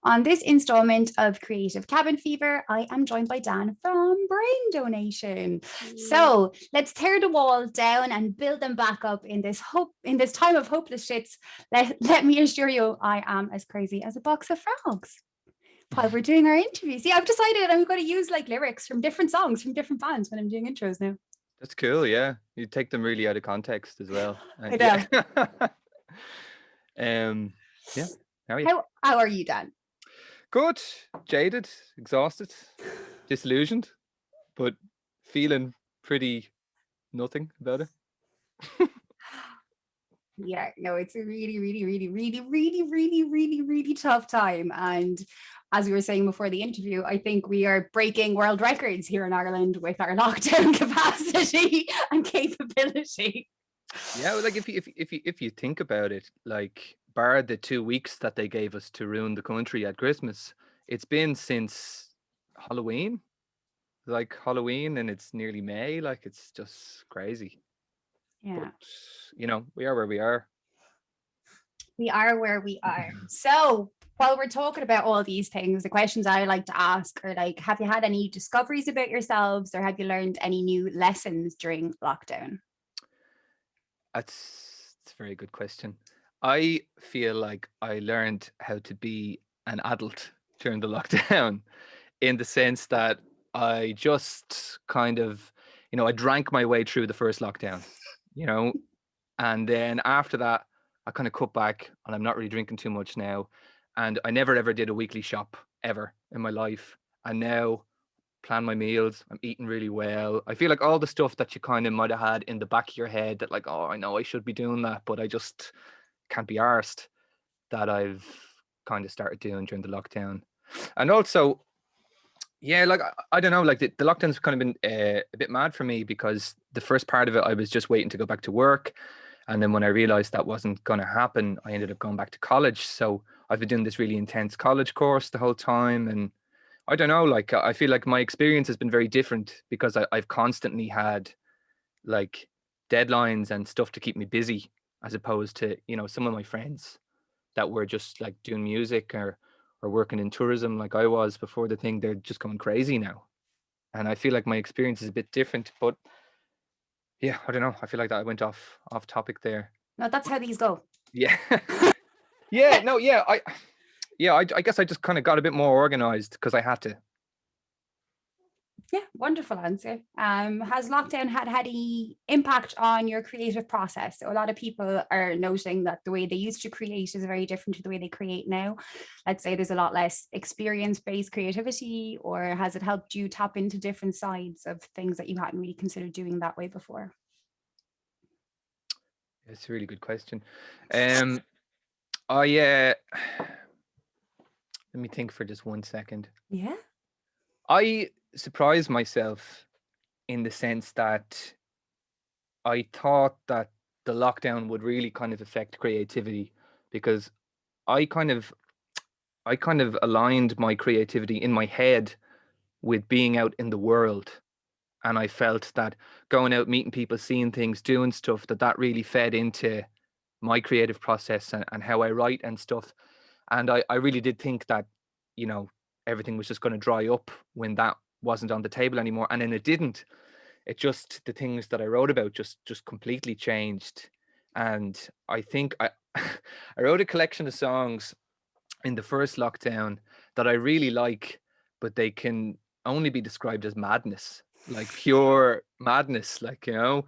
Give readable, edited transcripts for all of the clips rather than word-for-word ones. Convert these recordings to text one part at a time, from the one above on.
On this installment of Creative Cabin Fever, I am joined by Dan from Brain Donation. So let's tear the walls down and build them back up in this time of hopeless shits. Let me assure you, I am as crazy as a box of frogs. While we're doing our interview, see, I've decided I'm going to use like lyrics from different songs from different bands when I'm doing intros now. That's cool, yeah. You take them really out of context as well. I Yeah. know. Yeah. How are you? How are you, Dan? Good. Jaded, exhausted, disillusioned, but feeling pretty nothing about it. Yeah, no, it's a really tough time. And as we were saying before the interview, I think we are breaking world records here in Ireland with our lockdown capacity and capability. Yeah, well, like if you think about it, like bar the 2 weeks that they gave us to ruin the country at Christmas, it's been since Halloween. Like Halloween, and it's nearly May. Like it's just crazy. But Yeah, we are where we are. we are where we are. So while we're talking about all these things, the questions I like to ask are like, have you had any discoveries about yourselves or have you learned any new lessons during lockdown? That's a very good question. I feel like I learned how to be an adult during the lockdown in the sense that I just kind of, I drank my way through the first lockdown, you know, and then after that, I kind of cut back and I'm not really drinking too much now. And I never ever did a weekly shop ever in my life. And now plan my meals. I'm eating really well. I feel like all the stuff that you kind of might have had in the back of your head that like, oh, I know I should be doing that, but I just can't be arsed, that I've kind of started doing during the lockdown. And also, yeah, like I don't know, like the lockdown's kind of been a bit mad for me because the first part of it, I was just waiting to go back to work. And then when I realized that wasn't going to happen, I ended up going back to college. So I've been doing this really intense college course the whole time. And I don't know, like I feel like my experience has been very different because I've constantly had like deadlines and stuff to keep me busy, as opposed to, some of my friends that were just like doing music or working in tourism like I was before the thing. They're just going crazy now. And I feel like my experience is a bit different. But yeah, I don't know. I feel like that I went off topic there. No, that's how these go. Yeah. Yeah, no, yeah. I guess I just kind of got a bit more organized because I had to. Yeah, wonderful answer. Has lockdown had any impact on your creative process? So a lot of people are noting that the way they used to create is very different to the way they create now. Let's say there's a lot less experience-based creativity, or has it helped you tap into different sides of things that you hadn't really considered doing that way before? It's a really good question. I let me think for just 1 second. Yeah. I surprised myself in the sense that I thought that the lockdown would really kind of affect creativity because I kind of I kind of aligned my creativity in my head with being out in the world. And I felt that going out, meeting people, seeing things, doing stuff, that really fed into my creative process and how I write and stuff. And I really did think that, you know, everything was just going to dry up when that wasn't on the table anymore. And then it didn't. It just, the things that I wrote about just completely changed. And I think I I wrote a collection of songs in the first lockdown that I really like, but they can only be described as madness, like pure madness. Like I'm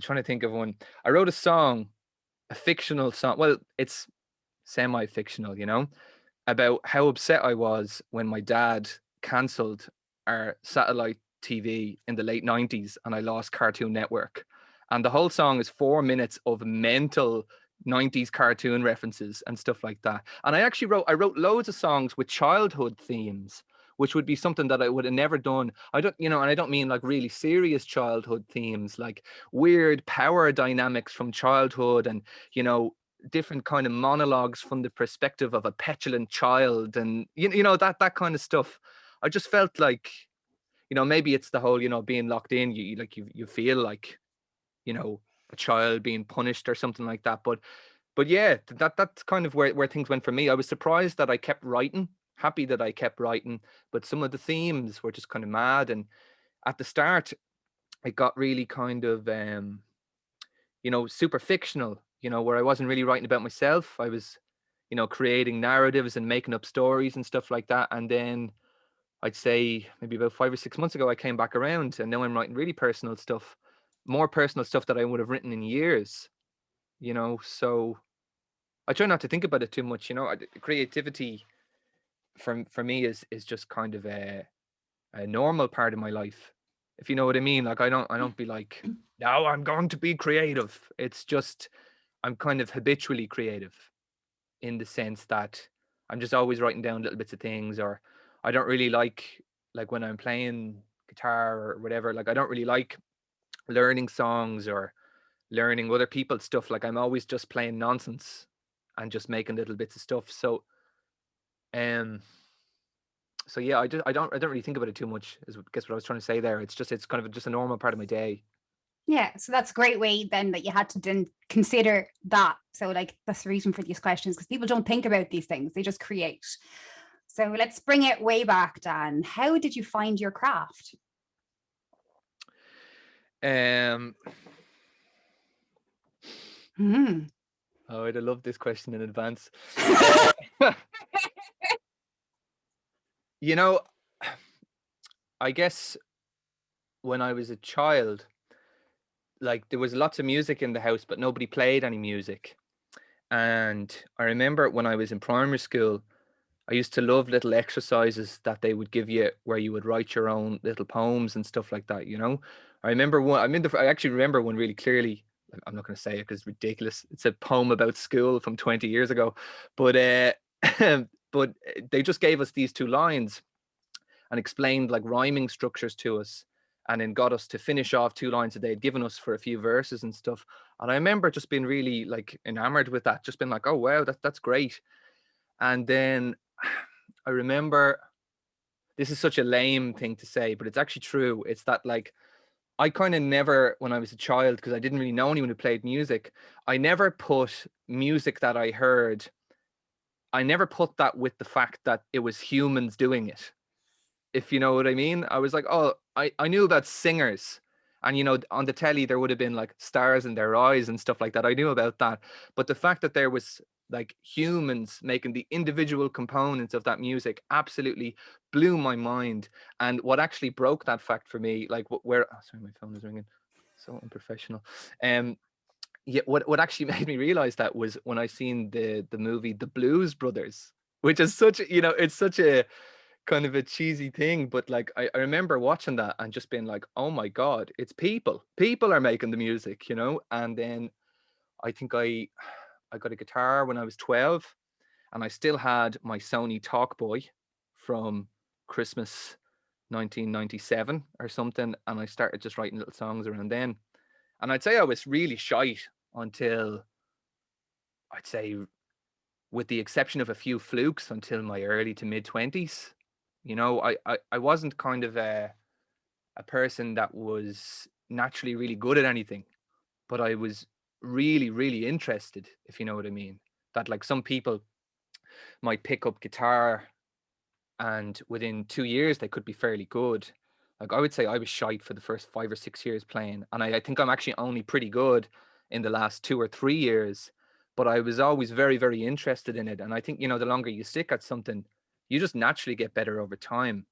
trying to think of one. I wrote a song, a fictional song. Well, it's semi-fictional, about how upset I was when my dad cancelled our satellite TV in the late 90s and I lost Cartoon Network. And the whole song is 4 minutes of mental 90s cartoon references and stuff like that. And I wrote loads of songs with childhood themes, which would be something that I would have never done. And I don't mean like really serious childhood themes, like weird power dynamics from childhood and, different kind of monologues from the perspective of a petulant child and that kind of stuff. I just felt like, maybe it's the whole, being locked in, you feel like, a child being punished or something like that. But but yeah, that's kind of where things went for me. I was surprised that I kept writing, happy that I kept writing, but some of the themes were just kind of mad. And at the start, it got really kind of super fictional, where I wasn't really writing about myself. I was, creating narratives and making up stories and stuff like that. And then I'd say maybe about 5 or 6 months ago, I came back around, and now I'm writing really personal stuff, more personal stuff that I would have written in years, So I try not to think about it too much. Creativity for me is just kind of a normal part of my life, if you know what I mean. Like I don't be like, now I'm going to be creative. It's just I'm kind of habitually creative in the sense that I'm just always writing down little bits of things. Or I don't really like when I'm playing guitar or whatever, like I don't really like learning songs or learning other people's stuff. Like I'm always just playing nonsense and just making little bits of stuff. Um so yeah, I don't really think about it too much, is guess what I was trying to say there. It's kind of just a normal part of my day. Yeah, so that's a great way then that you had to then consider that. So like that's the reason for these questions, because people don't think about these things, they just create. So let's bring it way back, Dan. How did you find your craft? Um Hmm. oh, I'd have loved this question in advance. you know I guess when I was a child, like there was lots of music in the house, but nobody played any music. And I remember when I was in primary school, I used to love little exercises that they would give you where you would write your own little poems and stuff like that. I remember one, I actually remember one really clearly. I'm not going to say it because it's ridiculous. It's a poem about school from 20 years ago. But but they just gave us these two lines and explained like rhyming structures to us, and then got us to finish off two lines that they had given us for a few verses and stuff. And I remember just being really like enamored with that, just being like, oh wow, that's great. And then I remember, this is such a lame thing to say, but it's actually true. It's that like I kind of never, when I was a child, because I didn't really know anyone who played music, I never put music that I heard, I never put that with the fact that it was humans doing it, if you know what I mean. I was like, oh, I knew about singers. And, on the telly, there would have been like stars in their eyes and stuff like that. I knew about that. But the fact that there was like humans making the individual components of that music absolutely blew my mind. And what actually broke that fact for me, like where, oh, sorry, my phone is ringing. So unprofessional. Yeah, what actually made me realize that was when I seen the movie The Blues Brothers, which is it's such a kind of a cheesy thing, but like I remember watching that and just being like, oh my God, it's people are making the music. And then I think I got a guitar when I was 12, and I still had my Sony Talkboy from Christmas 1997 or something, and I started just writing little songs around then. And I'd say I was really shy until, I'd say, with the exception of a few flukes, until my early to mid 20s. I wasn't kind of a person that was naturally really good at anything, but I was really, really interested, if you know what I mean. That like some people might pick up guitar and within 2 years they could be fairly good. Like I would say I was shite for the first 5 or 6 years playing. And I think I'm actually only pretty good in the last 2 or 3 years. But I was always very, very interested in it. And I think, the longer you stick at something, you just naturally get better over time.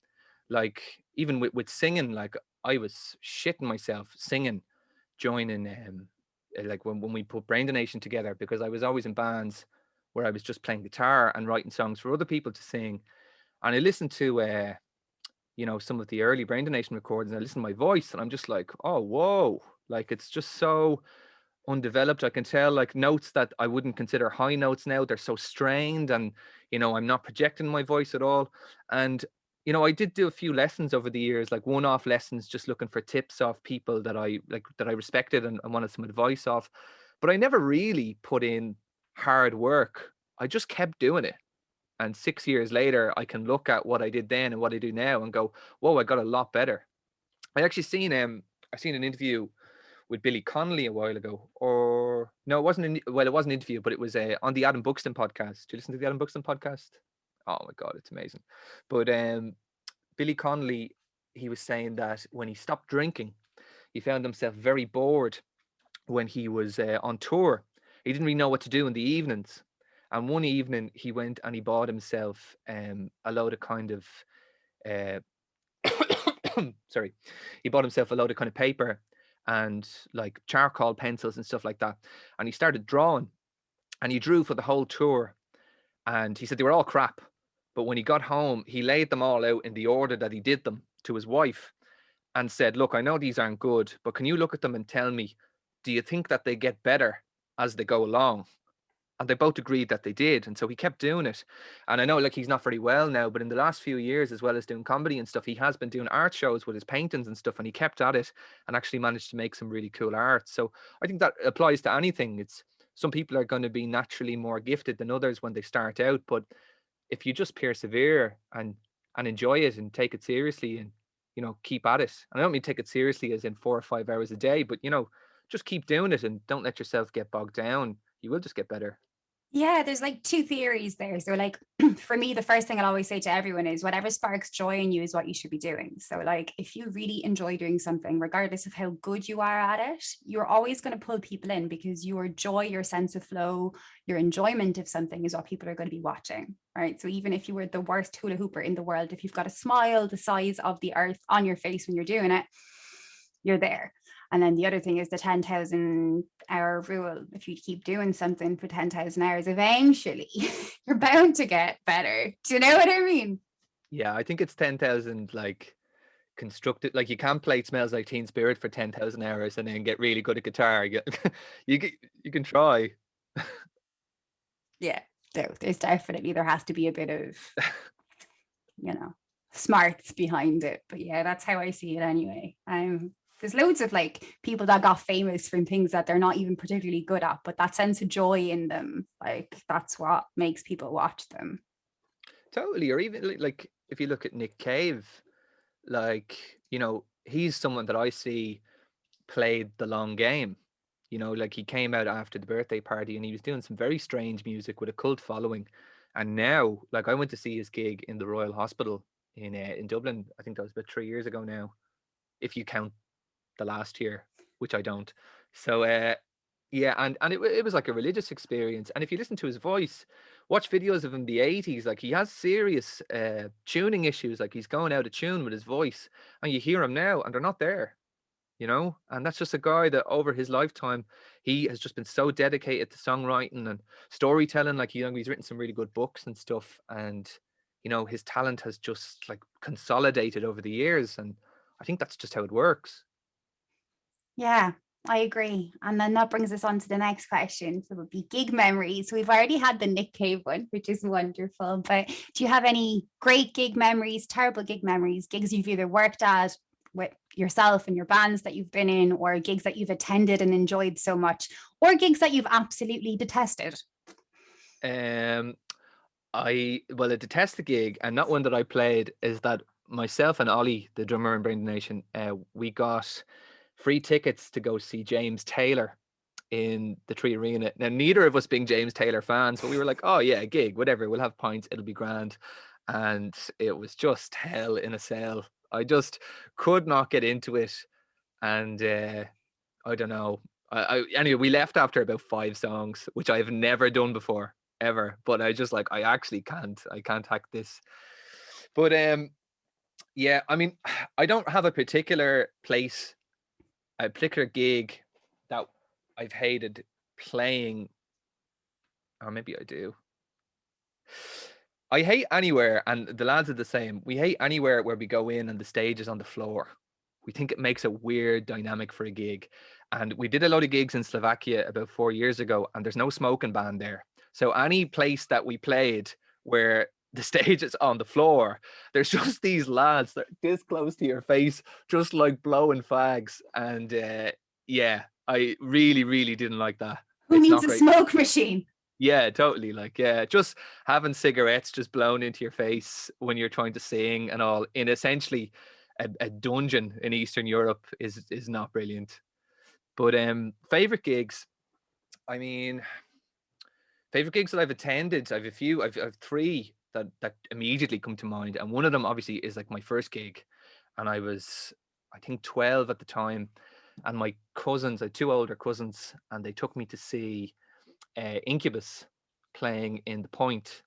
Like even with singing, like I was shitting myself singing, joining like when we put Brain Donation together, because I was always in bands where I was just playing guitar and writing songs for other people to sing. And I listened to some of the early Brain Donation recordings, and I listen to my voice and I'm just like, oh whoa, like it's just so undeveloped. I can tell like notes that I wouldn't consider high notes now, they're so strained, and I'm not projecting my voice at all. And I did do a few lessons over the years, like one-off lessons, just looking for tips off people that I respected and wanted some advice off. But I never really put in hard work. I just kept doing it. And 6 years later, I can look at what I did then and what I do now and go, whoa, I got a lot better. I actually seen I seen an interview with Billy Connolly a while ago, or no, it wasn't. Well, it wasn't an interview, but it was on the Adam Buxton podcast. Do you listen to the Adam Buxton podcast? Oh my god, it's amazing. But Billy Connolly, he was saying that when he stopped drinking, he found himself very bored when he was on tour. He didn't really know what to do in the evenings. And one evening he went and he bought himself a load of kind of uh, sorry, he bought himself a load of kind of paper and like charcoal pencils and stuff like that. And he started drawing, and he drew for the whole tour. And he said they were all crap. But when he got home, he laid them all out in the order that he did them to his wife and said, look, I know these aren't good, but can you look at them and tell me, do you think that they get better as they go along? And they both agreed that they did. And so he kept doing it. And I know like he's not very well now, but in the last few years, as well as doing comedy and stuff, he has been doing art shows with his paintings and stuff. And he kept at it and actually managed to make some really cool art. So I think that applies to anything. It's some people are going to be naturally more gifted than others when they start out. But if you just persevere and enjoy it and take it seriously and, you know, keep at it. And I don't mean take it seriously as in 4 or 5 hours a day, but, you know, just keep doing it and don't let yourself get bogged down. You will just get better. Yeah, there's like two theories there. So, like, for me, the first thing I'll always say to everyone is whatever sparks joy in you is what you should be doing. So, like, if you really enjoy doing something, regardless of how good you are at it, you're always going to pull people in because your joy, your sense of flow, your enjoyment of something is what people are going to be watching, right? So, even if you were the worst hula hooper in the world, if you've got a smile the size of the earth on your face when you're doing it, you're there. And then the other thing is the 10,000 hour rule. If you keep doing something for 10,000 hours, eventually you're bound to get better. Do you know what I mean? Yeah, I think it's 10,000 like constructed. Like you can't play Smells Like Teen Spirit for 10,000 hours and then get really good at guitar. You can try. Yeah, there's definitely, there has to be a bit of, you know, smarts behind it. But yeah, that's how I see it anyway. There's loads of like people that got famous from things that they're not even particularly good at, but that sense of joy in them, like that's what makes people watch them. Totally. Or even like if you look at Nick Cave, like, you know, he's someone that I see played the long game. You know, like he came out after the birthday party and he was doing some very strange music with a cult following. And now, like I went to see his gig in the Royal Hospital in Dublin. I think that was about 3 years ago now, if you count the last year, which I don't. So yeah, and it was like a religious experience. And if you listen to his voice, watch videos of him in the 80s, like he has serious tuning issues, like he's going out of tune with his voice. And you hear him now and they're not there, you know? And that's just a guy that over his lifetime, he has just been so dedicated to songwriting and storytelling. Like, you know, he's written some really good books and stuff. And, you know, his talent has just like consolidated over the years. And I think that's just how it works. Yeah, I agree. And then that brings us on to the next question. So it would be gig memories. We've already had the Nick Cave one, which is wonderful. But do you have any great gig memories, terrible gig memories, gigs you've either worked at with yourself and your bands that you've been in, or gigs that you've attended and enjoyed so much, or gigs that you've absolutely detested? Um, I detest the gig, and not one that I played, is that myself and Ollie, the drummer in Brain Nation, we got free tickets to go see James Taylor in the Tree Arena. Now, neither of us being James Taylor fans, but we were like, oh yeah, a gig, whatever, we'll have pints, it'll be grand. And it was just hell in a cell. I just could not get into it. And I don't know. Anyway, we left after about 5 songs, which I've never done before, ever. But I just like, I actually can't. I can't hack this. But yeah, I mean, I don't have a particular place, a particular gig that I've hated playing, or maybe I do. I hate anywhere, and the lads are the same. We hate anywhere where we go in and the stage is on the floor. We think it makes a weird dynamic for a gig. And we did a lot of gigs in Slovakia about 4 years ago, and there's no smoking ban there. So any place that we played where the stage is on the floor, there's just these lads that are this close to your face, just like blowing fags. And yeah, I really, really didn't like that. Who It's needs not a great. smoke machine? Yeah, totally. Like, yeah, just having cigarettes just blown into your face when you're trying to sing and all in essentially a dungeon in Eastern Europe is not brilliant. But favorite gigs, I mean, favorite gigs that I've attended, I've a few. I've three that immediately come to mind, and one of them obviously is like my first gig, and I was, I think, 12 at the time, and my cousins, I had two older cousins, and they took me to see Incubus playing in the Point,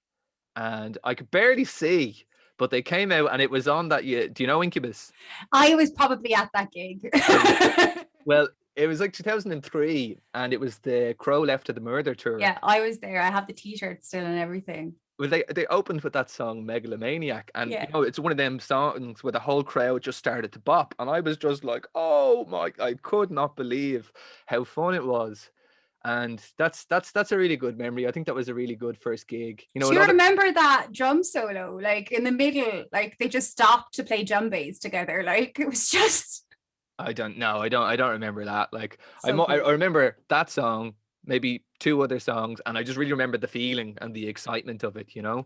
and I could barely see, but they came out, and it was on that. Do you know Incubus? I was probably at that gig. Are you? Well, it was like 2003, and it was the Crow Left to the Murder tour. Yeah, I was there. I have the t-shirt still and everything. Well, they opened with that song Megalomaniac, and Yeah. it's one of them songs where the whole crowd just started to bop, and I was just like, oh my, I could not believe how fun it was. And that's a really good memory. I think that was a really good first gig. A Do you lot of, remember that drum solo? Like in the middle, like they just stopped to play drum bass together. Like it was just I don't know. I don't remember that. Like so I cool. remember that song, maybe two other songs, and I just really remember the feeling and the excitement of it. A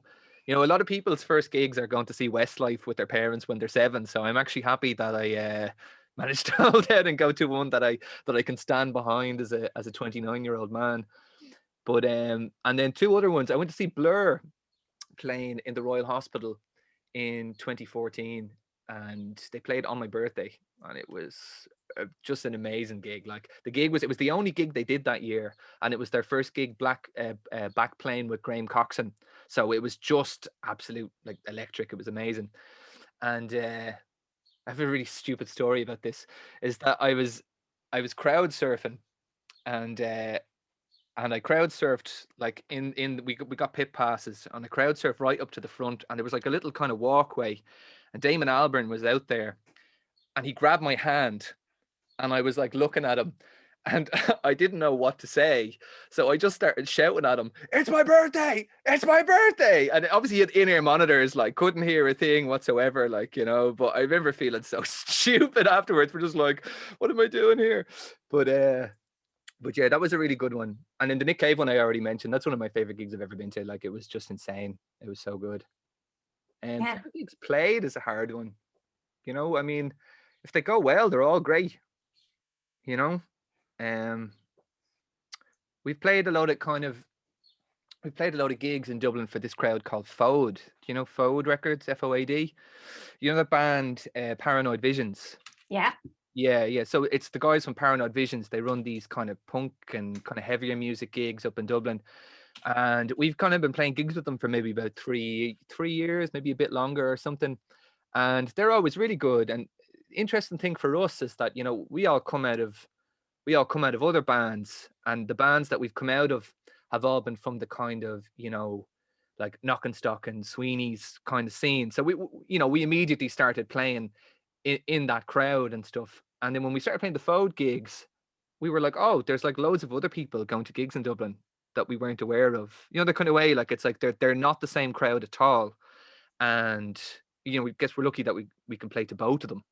lot of people's first gigs are going to see Westlife with their parents when they're 7. So I'm actually happy that I managed to hold out and go to one that I can stand behind as a 29-year-old man. But and then two other ones. I went to see Blur playing in the Royal Hospital in 2014, and they played on my birthday, and it was just an amazing gig. Like it was the only gig they did that year, and it was their first gig back playing with Graham Coxon, so it was just absolute like electric. It was amazing. And I have a really stupid story about this, is that I was crowd surfing, and I crowd surfed like we got pit passes, and I crowd surfed right up to the front, and there was like a little kind of walkway, and Damon Albarn was out there, and he grabbed my hand, and I was like looking at him, and I didn't know what to say, so I just started shouting at him, "It's my birthday! It's my birthday!" And obviously he had in-ear monitors, like couldn't hear a thing whatsoever, but I remember feeling so stupid afterwards. We're just like, what am I doing here? But yeah, that was a really good one. And then the Nick Cave one I already mentioned, that's one of my favorite gigs I've ever been to. Like it was just insane. It was so good. And Yeah. favorite gigs played is a hard one. I mean, if they go well, they're all great. You know, um, we've played a lot of gigs in Dublin for this crowd called Foad. Do you know Foad Records, FOAD? You know the band Paranoid Visions? Yeah. Yeah. So it's the guys from Paranoid Visions. They run these kind of punk and kind of heavier music gigs up in Dublin. And we've kind of been playing gigs with them for maybe about three years, maybe a bit longer or something. And they're always really good. And interesting thing for us is that, we all come out of other bands, and the bands that we've come out of have all been from the kind of, like Knockenstock and Sweeney's kind of scene. So we immediately started playing in that crowd and stuff. And then when we started playing the Foad gigs, we were like, oh, there's like loads of other people going to gigs in Dublin that we weren't aware of. The kind of way, like it's like they're not the same crowd at all. And we guess we're lucky that we can play to both of them.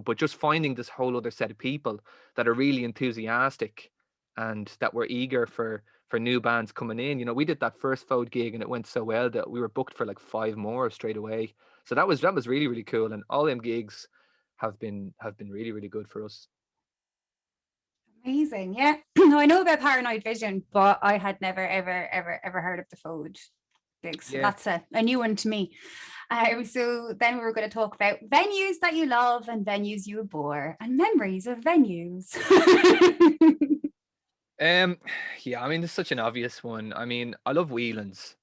But just finding this whole other set of people that are really enthusiastic and that were eager for new bands coming in. We did that first Foad gig and it went so well that we were booked for like 5 more straight away. So that was really, really cool. And all them gigs have been really, really good for us. Amazing. Yeah. No, I know about Paranoid Vision, but I had never, ever, ever, ever heard of the Foad gigs. So Yeah. that's a new one to me. So then we were going to talk about venues that you love and venues you abhor and memories of venues. Yeah, I mean, this is such an obvious one. I mean, I love Whelan's,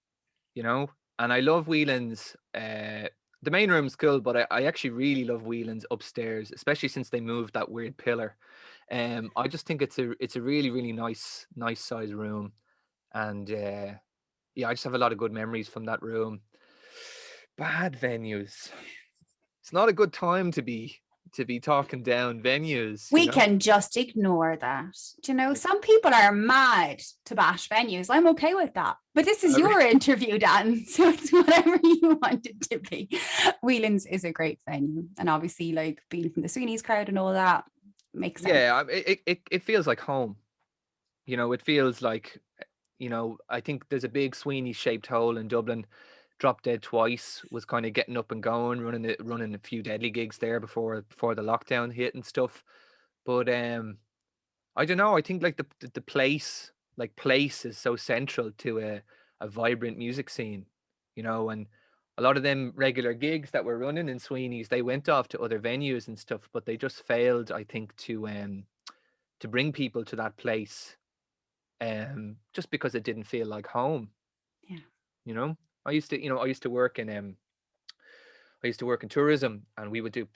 and I love Whelan's. The main room's cool, but I actually really love Whelan's upstairs, especially since they moved that weird pillar. I just think it's a really, really nice size room, and yeah, I just have a lot of good memories from that room. Bad venues. It's not a good time to be talking down venues. We can just ignore that. Some people are mad to bash venues. I'm okay with that. But this is your interview, Dan. So it's whatever you want it to be. Whelan's is a great venue. And obviously, like being from the Sweeney's crowd and all that makes sense. Yeah, it feels like home. It feels like, I think there's a big Sweeney shaped hole in Dublin. Drop Dead Twice was kind of getting up and going, running a few deadly gigs there before the lockdown hit and stuff. But I don't know. I think like the place, like place, is so central to a vibrant music scene, and a lot of them regular gigs that were running in Sweeney's, they went off to other venues and stuff, but they just failed, I think, to bring people to that place, just because it didn't feel like home. Yeah. You know, I used to work in tourism, and we would do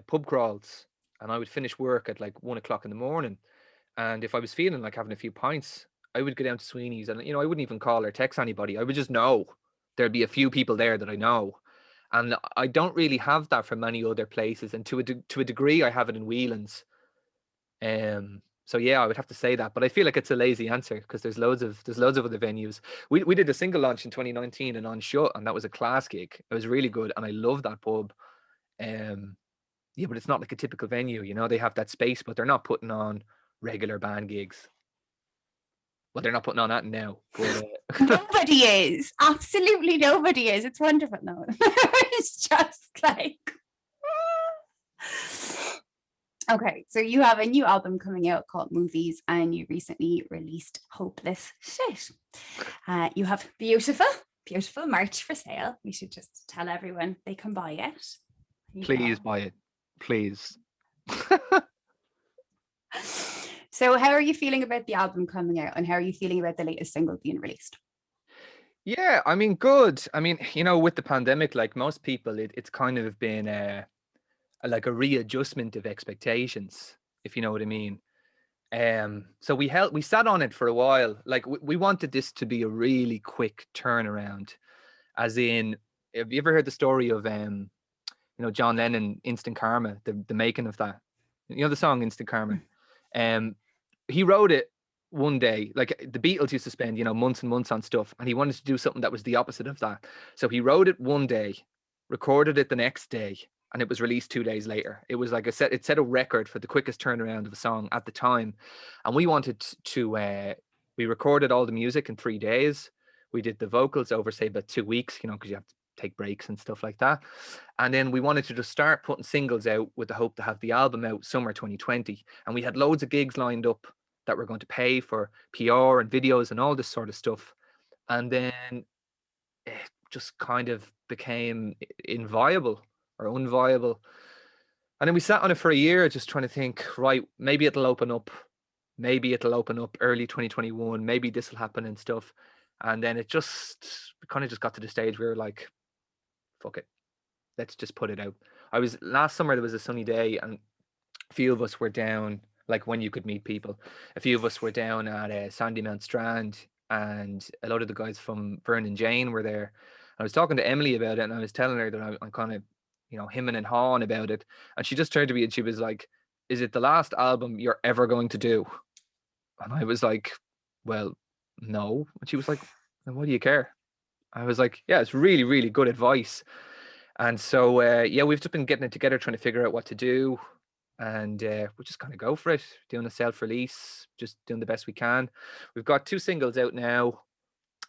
pub crawls, and I would finish work at like 1 o'clock in the morning. And if I was feeling like having a few pints, I would go down to Sweeney's, and I wouldn't even call or text anybody. I would just know there'd be a few people there that I know. And I don't really have that for many other places, and to a degree, I have it in Whelan's. So yeah, I would have to say that, but I feel like it's a lazy answer because there's loads of other venues. We did a single launch in 2019 and On Shut, and that was a class gig. It was really good, and I love that pub. Um, yeah, but it's not like a typical venue. They have that space, but they're not putting on regular band gigs. Well, they're not putting on that now. But, Nobody is. Absolutely nobody is. It's wonderful. No, it's just like. Okay, so you have a new album coming out called Movies, and you recently released Hopeless Shit. You have beautiful, beautiful merch for sale. We should just tell everyone they can buy it. please buy it, please. So how are you feeling about the album coming out, and how are you feeling about the latest single being released? Yeah, I mean, good. I mean, with the pandemic, like most people, it's kind of been like a readjustment of expectations, if you know what I mean. So we sat on it for a while. Like we wanted this to be a really quick turnaround, as in, have you ever heard the story of John Lennon, Instant Karma, the making of that? The song Instant Karma. He wrote it one day. Like the Beatles used to spend months and months on stuff, and he wanted to do something that was the opposite of that. So he wrote it one day, recorded it the next day, and it was released 2 days later. It was like it set a record for the quickest turnaround of a song at the time. And we wanted to we recorded all the music in 3 days. We did the vocals over, say, about 2 weeks, because you have to take breaks and stuff like that. And then we wanted to just start putting singles out with the hope to have the album out summer 2020. And we had loads of gigs lined up that were going to pay for PR and videos and all this sort of stuff. And then it just kind of became inviable or unviable. And then we sat on it for a year just trying to think, right, maybe it'll open up. Maybe it'll open up early 2021. Maybe this will happen and stuff. And then it just kind of just got to the stage where we were like, fuck it, let's just put it out. Last summer, there was a sunny day, and a few of us were down, like when you could meet people. A few of us were down at Sandymount Strand, and a lot of the guys from Vern and Jane were there. I was talking to Emily about it, and I was telling her that I'm kind of, hemming and hawing about it. And she just turned to me and she was like, is it the last album you're ever going to do? And I was like, well, no. And she was like, then why do you care? I was like, yeah, it's really, really good advice. And so, yeah, we've just been getting it together, trying to figure out what to do. And we'll just kind of go for it, doing a self-release, just doing the best we can. We've got 2 singles out now,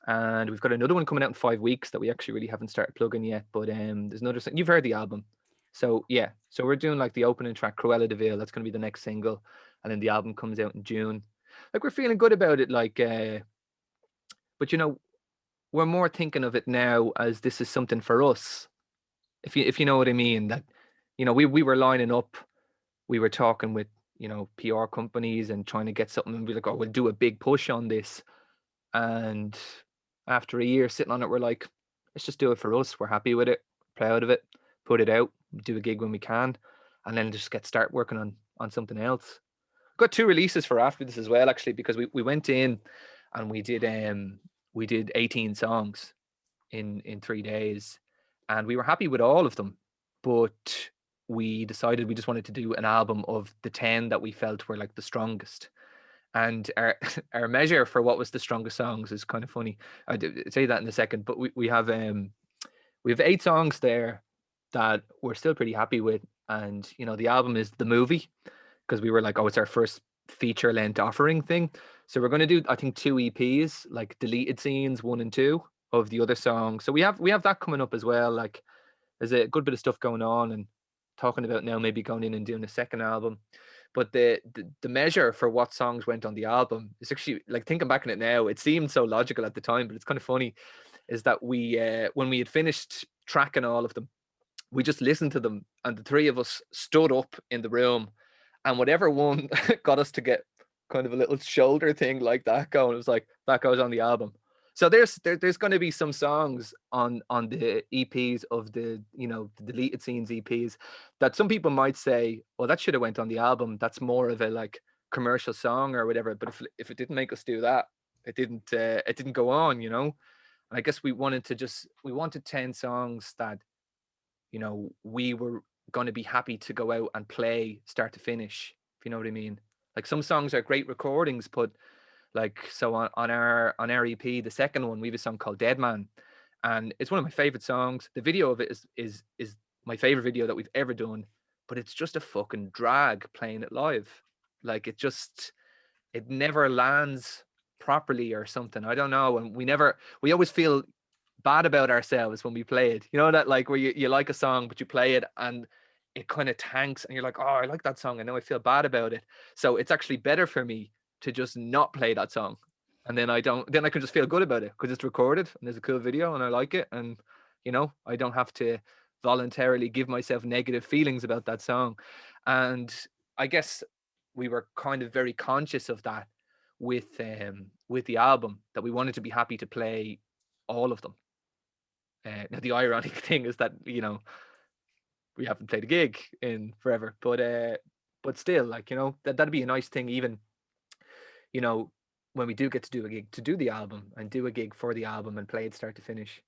and we've got another one coming out in 5 weeks that we actually really haven't started plugging yet. But there's another, you've heard the album. So yeah, so we're doing like the opening track, Cruella de Vil. That's going to be the next single. And then the album comes out in June. Like, we're feeling good about it. Like, but we're more thinking of it now as this is something for us. If you know what I mean, that, we were lining up, we were talking with, PR companies and trying to get something and be like, oh, we'll do a big push on this. And after a year sitting on it, we're like, let's just do it for us. We're happy with it, proud of it, put it out, do a gig when we can, and then just start working on something else. We've got 2 releases for after this as well, actually, because we went in and we did 18 songs in 3 days, and we were happy with all of them, but we decided we just wanted to do an album of the 10 that we felt were like the strongest. And our our measure for what was the strongest songs is kind of funny. I'll say that in a second, but we have 8 songs there that we're still pretty happy with. And the album is The Movie, because we were like, oh, it's our first feature length offering thing. So we're going to do, I think, 2 EPs, like deleted scenes 1 and 2 of the other songs. So we have that coming up as well. Like, there's a good bit of stuff going on, and talking about now maybe going in and doing a second album. But the measure for what songs went on the album is actually, like, thinking back on it now, it seemed so logical at the time, but it's kind of funny, is that we when we had finished tracking all of them, we just listened to them, and the three of us stood up in the room, and whatever one got us to get kind of a little shoulder thing like that going, it was like, that goes on the album. So there's going to be some songs on the EPs of the, you know, the deleted scenes EPs, that some people might say, well, that should have went on the album. That's more of a like commercial song or whatever. But if it didn't make us do that, it didn't go on, you know. And I guess we wanted 10 songs that, you know, we were going to be happy to go out and play start to finish, if you know what I mean. Like, some songs are great recordings, but like, so on our EP, the second one, we have a song called Dead Man, and it's one of my favorite songs. The video of it is my favorite video that we've ever done, but it's just a fucking drag playing it live. Like, it never lands properly or something. I don't know. And we always feel bad about ourselves when we play it. You know, that like where you like a song, but you play it and it kind of tanks and you're like, oh, I like that song. I know I feel bad about it. So it's actually better for me to just not play that song. And then I can just feel good about it because it's recorded and there's a cool video and I like it. And, you know, I don't have to voluntarily give myself negative feelings about that song. And I guess we were kind of very conscious of that with the album, that we wanted to be happy to play all of them. Now the ironic thing is that, you know, we haven't played a gig in forever, but still, like, you know, that'd be a nice thing, even, you know, when we do get to do a gig, to do the album and do a gig for the album and play it start to finish.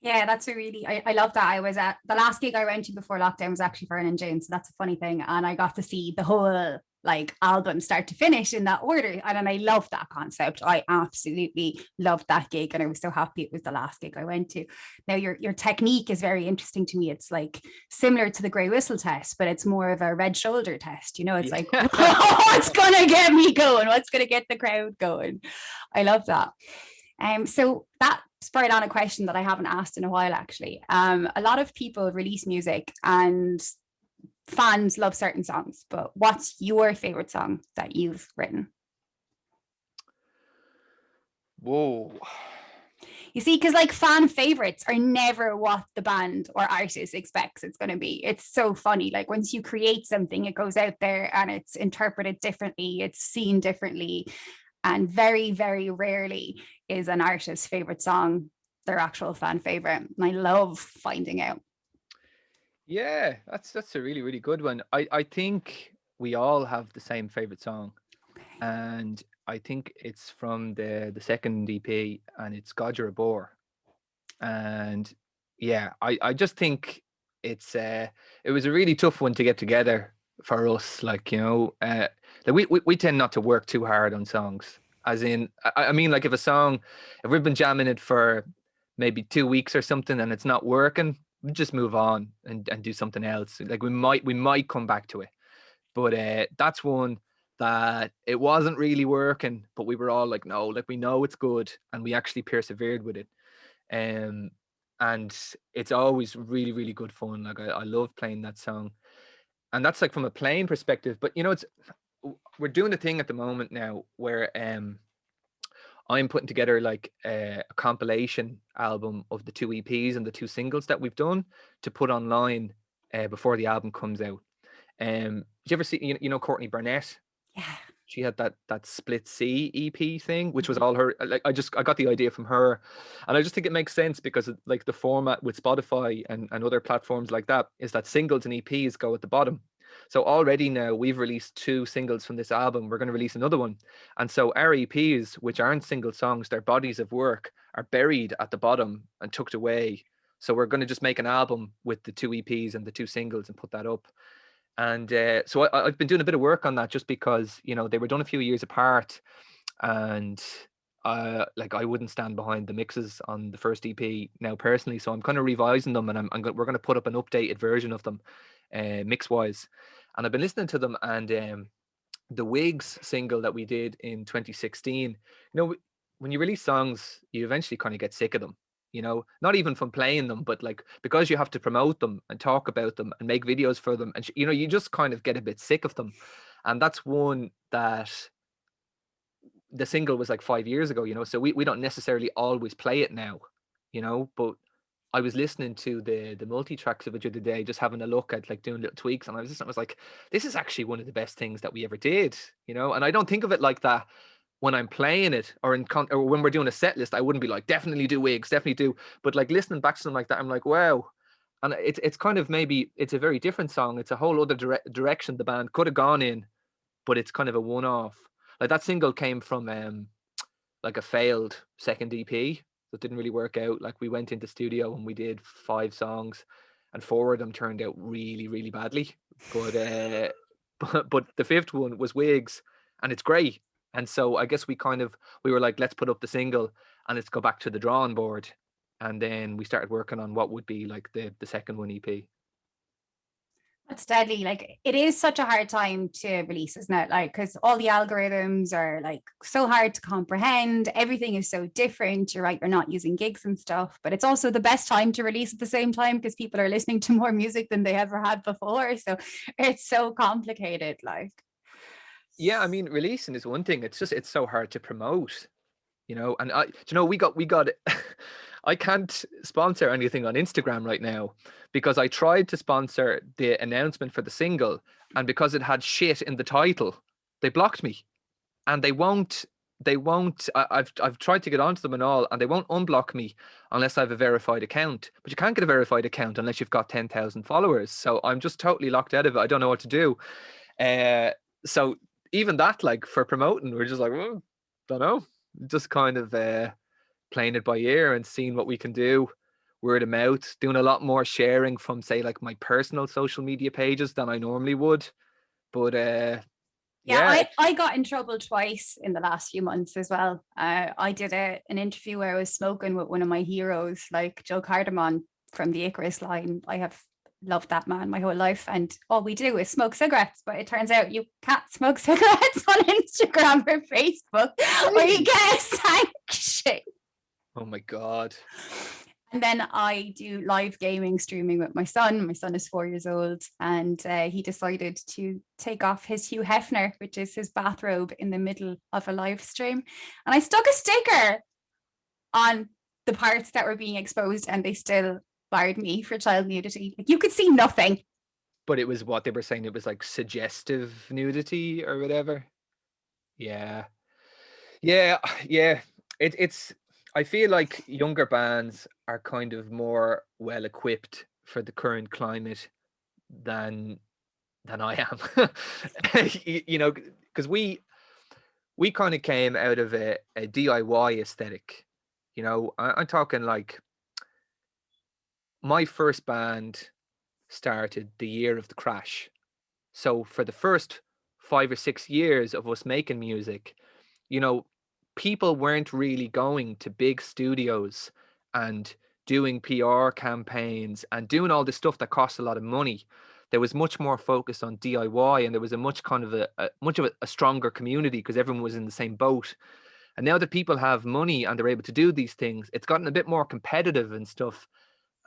Yeah, that's a really, I love that. I was at the last gig I went to before lockdown was actually for and Jane. So that's a funny thing. And I got to see the whole like album start to finish in that order. And I love that concept. I absolutely loved that gig. And I was so happy it was the last gig I went to. Now your technique is very interesting to me. It's like similar to the grey whistle test, but it's more of a red shoulder test. You know, it's like, what's gonna get me going? What's gonna get the crowd going? I love that. So that spurred on a question that I haven't asked in a while, actually. A lot of people release music and fans love certain songs, but what's your favorite song that you've written? Whoa. You see, because like fan favorites are never what the band or artist expects it's going to be. It's so funny. Like, once you create something, it goes out there and it's interpreted differently, it's seen differently. And very, very rarely is an artist's favorite song their actual fan favorite. And I love finding out. Yeah, that's a really, really good one. I think we all have the same favorite song, and I think it's from the second EP, and it's God You're a Bore. And yeah, I just think it was a really tough one to get together for us. Like, you know, like we tend not to work too hard on songs. As in, I mean, like, if we've been jamming it for maybe 2 weeks or something and it's not working, we just move on and do something else. Like, we might come back to it. But that's one that it wasn't really working, but we were all like, no, like, we know it's good, and we actually persevered with it. Um, and it's always really, really good fun. Like, I love playing that song, and that's like from a playing perspective. But, you know, we're doing a thing at the moment now where I'm putting together like a compilation album of the two EPs and the two singles that we've done to put online before the album comes out. Did you ever see, you know, Courtney Barnett? Yeah. She had that Split C EP thing, which was all her. Like, I got the idea from her, and I just think it makes sense because, like, the format with Spotify and other platforms like that is that singles and EPs go at the bottom. So already now we've released two singles from this album. We're going to release another one, and so our EPs, which aren't single songs, they're bodies of work, are buried at the bottom and tucked away. So we're going to just make an album with the two EPs and the two singles and put that up. And so I've been doing a bit of work on that, just because, you know, they were done a few years apart, and like, I wouldn't stand behind the mixes on the first EP now personally, so I'm kind of revising them, and we're going to put up an updated version of them, mix wise. And I've been listening to them, and the Wigs single that we did in 2016, you know, when you release songs, you eventually kind of get sick of them. you know, not even from playing them, but like because you have to promote them and talk about them and make videos for them, and you know, you just kind of get a bit sick of them. And that's one that the single was like 5 years ago, you know, so we don't necessarily always play it now, you know, but I was listening to the multi tracks of it the other day, just having a look at like doing little tweaks, and I was like, this is actually one of the best things that we ever did, you know. And I don't think of it like that when I'm playing it or or when we're doing a set list. I wouldn't be like, definitely do Wigs, definitely do. But like listening back to something like that, I'm like, wow. And it's kind of, maybe it's a very different song. It's a whole other direction the band could have gone in, but it's kind of a one off. Like that single came from like a failed second EP that didn't really work out. Like we went into studio and we did 5 songs, and 4 of them turned out really, really badly. But but the 5th one was Wigs, and it's great. And so I guess we were like, let's put up the single and let's go back to the drawing board. And then we started working on what would be like the second one EP. That's deadly. Like it is such a hard time to release, isn't it? Like, because all the algorithms are like so hard to comprehend. Everything is so different. You're right, you're not using gigs and stuff, but it's also the best time to release at the same time because people are listening to more music than they ever had before. So it's so complicated. Like, Yeah, I mean, releasing is one thing. It's so hard to promote, you know. And you know, we got I can't sponsor anything on Instagram right now because I tried to sponsor the announcement for the single, and because it had shit in the title, they blocked me. And they won't I've tried to get onto them and all, and they won't unblock me unless I have a verified account. But you can't get a verified account unless you've got 10,000 followers. So I'm just totally locked out of it. I don't know what to do. So even that, like for promoting, we're just like, well, don't know, just kind of playing it by ear and seeing what we can do. Word of mouth, doing a lot more sharing from, say, like my personal social media pages than I normally would. But yeah, yeah, I got in trouble twice in the last few months as well. I did an interview where I was smoking with one of my heroes, like Joe Cardamon from the Icarus line. I have loved that man my whole life, and all we do is smoke cigarettes. But it turns out you can't smoke cigarettes on Instagram or Facebook, or you get a sanction. oh my God. And then I do live gaming streaming with my son. My son is 4 years old, and he decided to take off his Hugh Hefner, which is his bathrobe, in the middle of a live stream. And I stuck a sticker on the parts that were being exposed, and they still barred me for child nudity. Like, you could see nothing. But it was what they were saying, it was like suggestive nudity or whatever. Yeah. Yeah, yeah. It's I feel like younger bands are kind of more well equipped for the current climate than I am. You know, because we kind of came out of a DIY aesthetic. You know, I'm talking like my first band started the year of the crash. So for the first 5 or 6 years of us making music, you know, people weren't really going to big studios and doing PR campaigns and doing all this stuff that costs a lot of money. There was much more focus on DIY, and there was a much kind of a stronger community because everyone was in the same boat. And now that people have money and they're able to do these things, it's gotten a bit more competitive and stuff.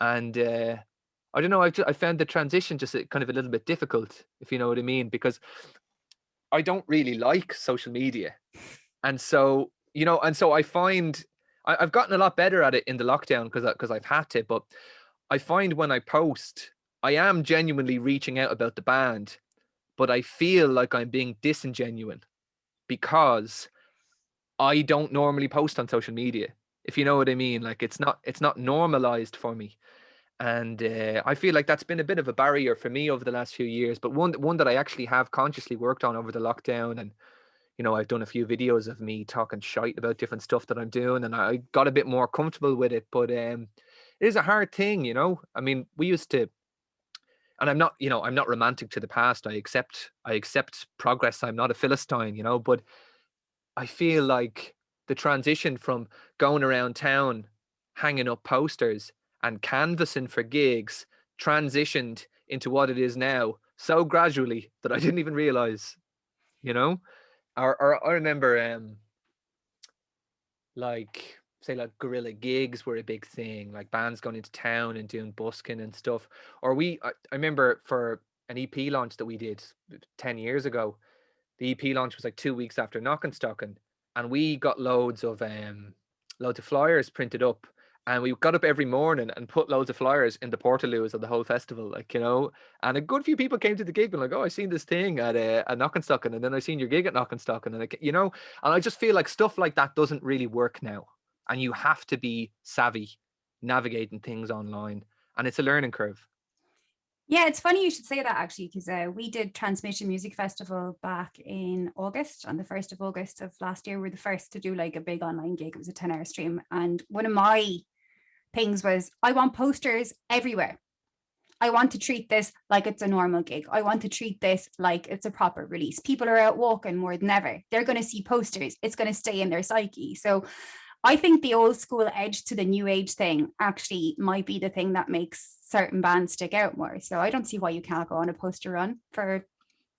And I don't know. I found the transition just kind of a little bit difficult, if you know what I mean, because I don't really like social media, and so you know, and so I find I've gotten a lot better at it in the lockdown because I've had to. But I find when I post, I am genuinely reaching out about the band, but I feel like I'm being disingenuine because I don't normally post on social media. If you know what I mean, like it's not normalized for me. And I feel like that's been a bit of a barrier for me over the last few years, but one that I actually have consciously worked on over the lockdown. And you know, I've done a few videos of me talking shite about different stuff that I'm doing, and I got a bit more comfortable with it. But it is a hard thing, you know. I mean, we used to, and I'm not, you know, I'm not romantic to the past. I accept progress. I'm not a philistine, you know. But I feel like the transition from going around town, hanging up posters and canvassing for gigs transitioned into what it is now so gradually that I didn't even realize, you know? Or I remember like say like guerrilla gigs were a big thing, like bands going into town and doing busking and stuff. Or I remember for an EP launch that we did 10 years ago, the EP launch was like 2 weeks after Knockenstocking, and we got loads of flyers printed up, and we got up every morning and put loads of flyers in the portaloos of the whole festival, like, and a good few people came to the gig and like, oh, I seen this thing at Knockenstocking, and then I seen your gig at Knockenstocking, and like, and I just feel like stuff like that doesn't really work now, and you have to be savvy navigating things online, and it's a learning curve. Yeah, it's funny you should say that actually, because we did Transmission Music Festival back in August, on the 1st of August of last year. We were the first to do like a big online gig. It was a 10-hour stream. And one of my things was, I want posters everywhere. I want to treat this like it's a normal gig. I want to treat this like it's a proper release. People are out walking more than ever. They're going to see posters. It's going to stay in their psyche. So I think the old school edge to the new age thing actually might be the thing that makes certain bands stick out more. So I don't see why you can't go on a poster run for.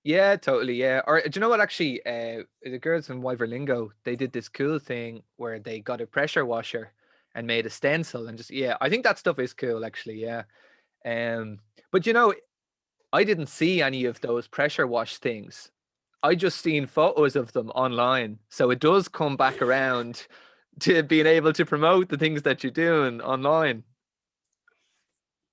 Yeah, totally. Yeah. Or do you know what? Actually, the girls from Wyverlingo, they did this cool thing where they got a pressure washer and made a stencil, and just, yeah, I think that stuff is cool, actually. Yeah. But I didn't see any of those pressure wash things. I just seen photos of them online. So it does come back around to being able to promote the things that you're doing online.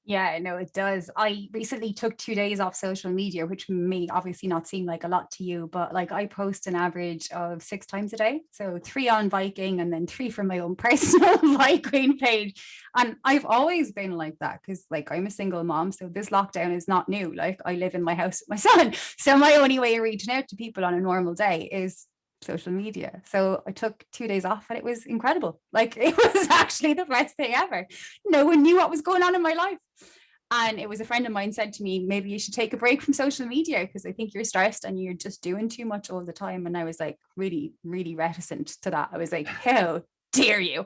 Yeah, no, it does. I recently took 2 days off social media, which may obviously not seem like a lot to you, but like I post an average of 6 times a day. So 3 on Viking and then 3 from my own personal Viking page. And I've always been like that because like I'm a single mom. So this lockdown is not new. Like I live in my house with my son. So my only way of reaching out to people on a normal day is social media. So I took 2 days off and it was incredible. Like it was actually the best thing ever. No one knew what was going on in my life. And it was a friend of mine said to me, maybe you should take a break from social media because I think you're stressed and you're just doing too much all the time. And I was like really, really reticent to that. I was like, how dare you?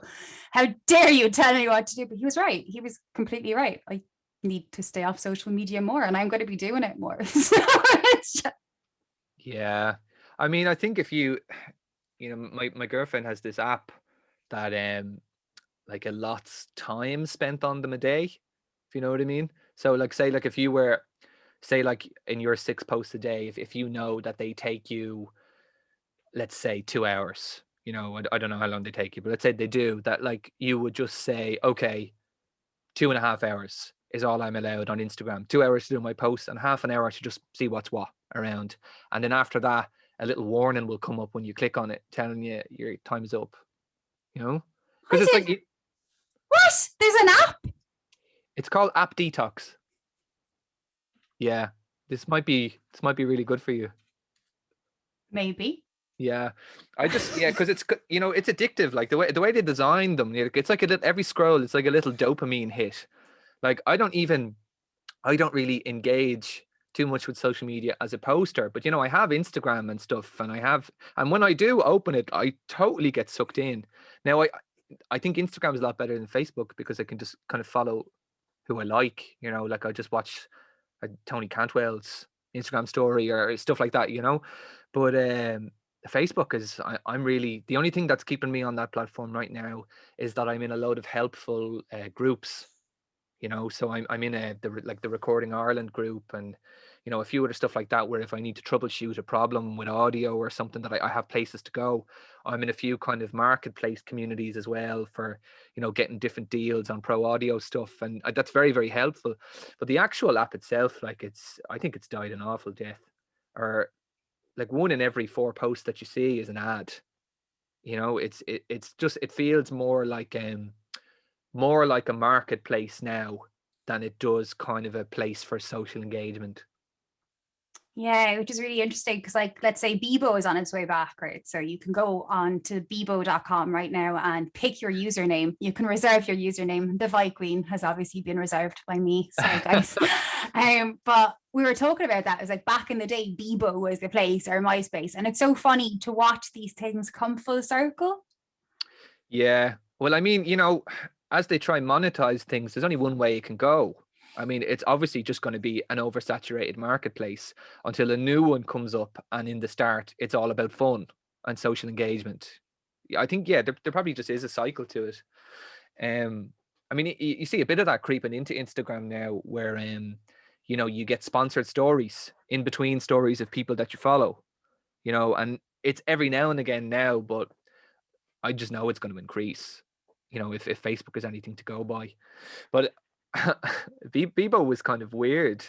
How dare you tell me what to do? But he was right. He was completely right. I need to stay off social media more and I'm going to be doing it more. So it's just... Yeah. I mean, I think if my girlfriend has this app that like a lot's time spent on them a day, if you know what I mean. So like say like if you were say like in your 6 posts a day, if you know that they take you, let's say 2 hours, I don't know how long they take you, but let's say they do that, like you would just say, okay, 2.5 hours is all I'm allowed on Instagram, 2 hours to do my posts and half an hour to just see what's what around. And then after that, a little warning will come up when you click on it telling you your time is up, because it's like what? There's an app? it's called App Detox. Yeah, this might be really good for you. Maybe. Yeah, because it's it's addictive. Like the way they designed them, it's like every scroll, it's like a little dopamine hit. Like I don't really engage too much with social media as a poster, but I have Instagram and stuff, and when I do open it, I totally get sucked in. Now I think Instagram is a lot better than Facebook because I can just kind of follow who I like, like I just watch Tony Cantwell's Instagram story or stuff like that, but Facebook is, I'm really, the only thing that's keeping me on that platform right now is that I'm in a load of helpful groups, so I'm in the Recording Ireland group and a few other stuff like that, where if I need to troubleshoot a problem with audio or something that I have places to go. I'm in a few kind of marketplace communities as well for getting different deals on pro audio stuff, and that's very, very helpful. But the actual app itself, like I think it's died an awful death, or like 1 in every 4 posts that you see is an ad. It's just, it feels more like a marketplace now than it does kind of a place for social engagement. Yeah, which is really interesting because, like, let's say Bebo is on its way back, right? So you can go on to Bebo.com right now and pick your username. You can reserve your username. The Vi Queen has obviously been reserved by me. Sorry, guys. But we were talking about that. It was like back in the day, Bebo was the place, or MySpace. And it's so funny to watch these things come full circle. Yeah. Well, I mean, as they try and monetize things, there's only one way it can go. I mean, it's obviously just going to be an oversaturated marketplace until a new one comes up. And in the start, it's all about fun and social engagement. I think, yeah, there probably just is a cycle to it. I mean, you see a bit of that creeping into Instagram now, where you know, you get sponsored stories in between stories of people that you follow, you know, and it's every now and again now, but I just know it's going to increase, you know, if Facebook is anything to go by. But Bebo was kind of weird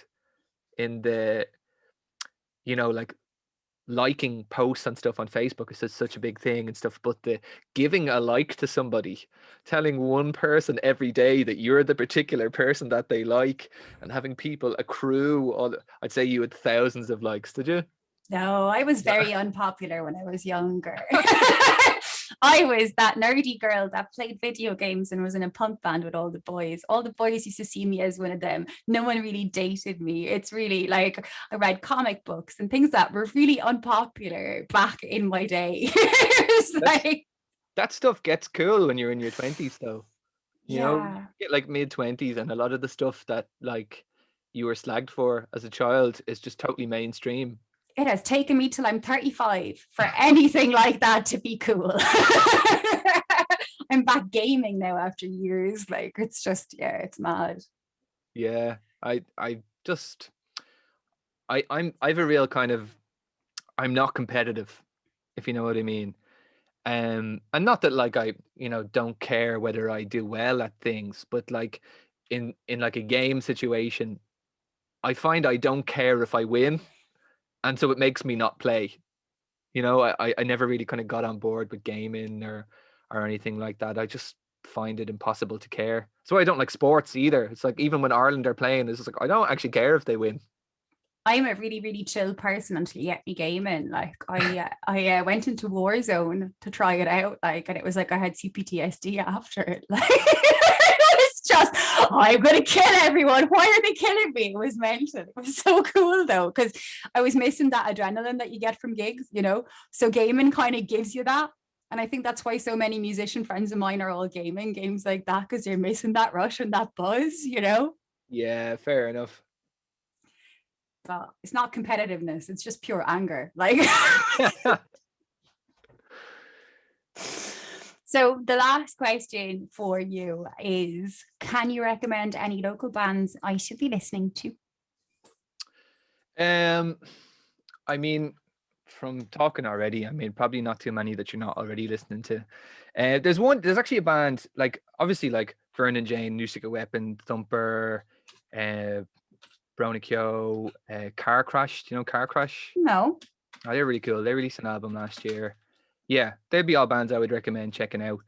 in the, you know, like liking posts and stuff on Facebook is such a big thing and stuff, but the giving a like to somebody, telling one person every day that you're the particular person that they like, and having people accrue all, I'd say you had thousands of likes, did you? No, I was very unpopular when I was younger. I was that nerdy girl that played video games and was in a punk band with all the boys. All the boys used to see me as one of them. No one really dated me. It's really like I read comic books and things that were really unpopular back in my day. It's like, That stuff gets cool when you're in your 20s, though. You know, you yeah, get like mid 20s, and a lot of the stuff that like you were slagged for as a child is just totally mainstream. it has taken me till I'm 35 for anything like that to be cool. I'm back gaming now after years. Like it's just, yeah, it's mad. Yeah, I just I've a real kind of, I'm not competitive, if you know what I mean. And not that like I, you know, don't care whether I do well at things, but like in like a game situation, I find I don't care if I win, and so it makes me not play. You know, I never really kind of got on board with gaming or anything like that. I just find it impossible to care. So I don't like sports either. It's like even when Ireland are playing, it's just like I don't actually care if they win. I'm a really, really chill person until you get me gaming. Like I went into Warzone to try it out, like, and it was like I had CPTSD after it. Like it's just, I'm gonna kill everyone. Why are they killing me? It was mental. It was so cool though, because I was missing that adrenaline that you get from gigs, you know. So gaming kind of gives you that. And I think that's why so many musician friends of mine are all gaming games like that, because they're missing that rush and that buzz, you know. Yeah, fair enough. But it's not competitiveness, it's just pure anger. Like so the last question for you is, can you recommend any local bands I should be listening to? Um, I mean, from talking already, I mean, probably not too many that you're not already listening to. There's actually a band, like obviously like Vernon Jane, Nuclear Weapon, Thumper, uh, Bronicchio, Car Crash. Do you know Car Crash? No. Oh, they're really cool. They released an album last year. Yeah, they'd be all bands I would recommend checking out.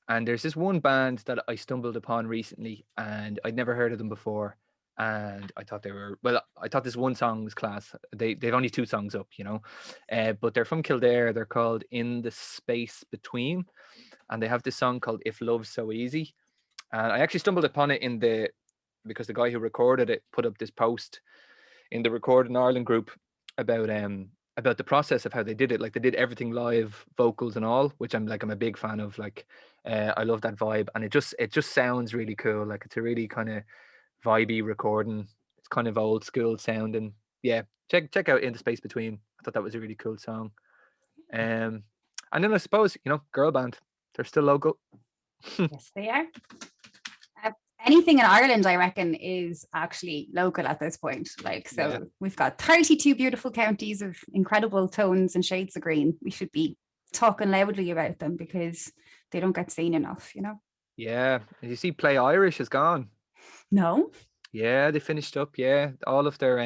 And there's this one band that I stumbled upon recently, and I'd never heard of them before. And I thought they were, well, I thought this one song was class. They've only 2 songs up, you know, but they're from Kildare. They're called In the Space Between, and they have this song called If Love's So Easy. And I actually stumbled upon it because the guy who recorded it put up this post in the Recording Ireland group about the process of how they did it. Like they did everything live, vocals and all, which I'm a big fan of. Like I love that vibe, and it just sounds really cool. Like it's a really kind of vibey recording. It's kind of old school sounding. Yeah, check out In the Space Between. I thought that was a really cool song. Um, and then I suppose, you know, girl band. They're still local. Yes, they are. Uh, Anything in Ireland, I reckon, is actually local at this point. Like, so Yeah. we've got 32 beautiful counties of incredible tones and shades of green. We should be talking loudly about them because they don't get seen enough, you know? Yeah. You see, Play Irish is gone. No. Yeah, they finished up. Yeah, all of their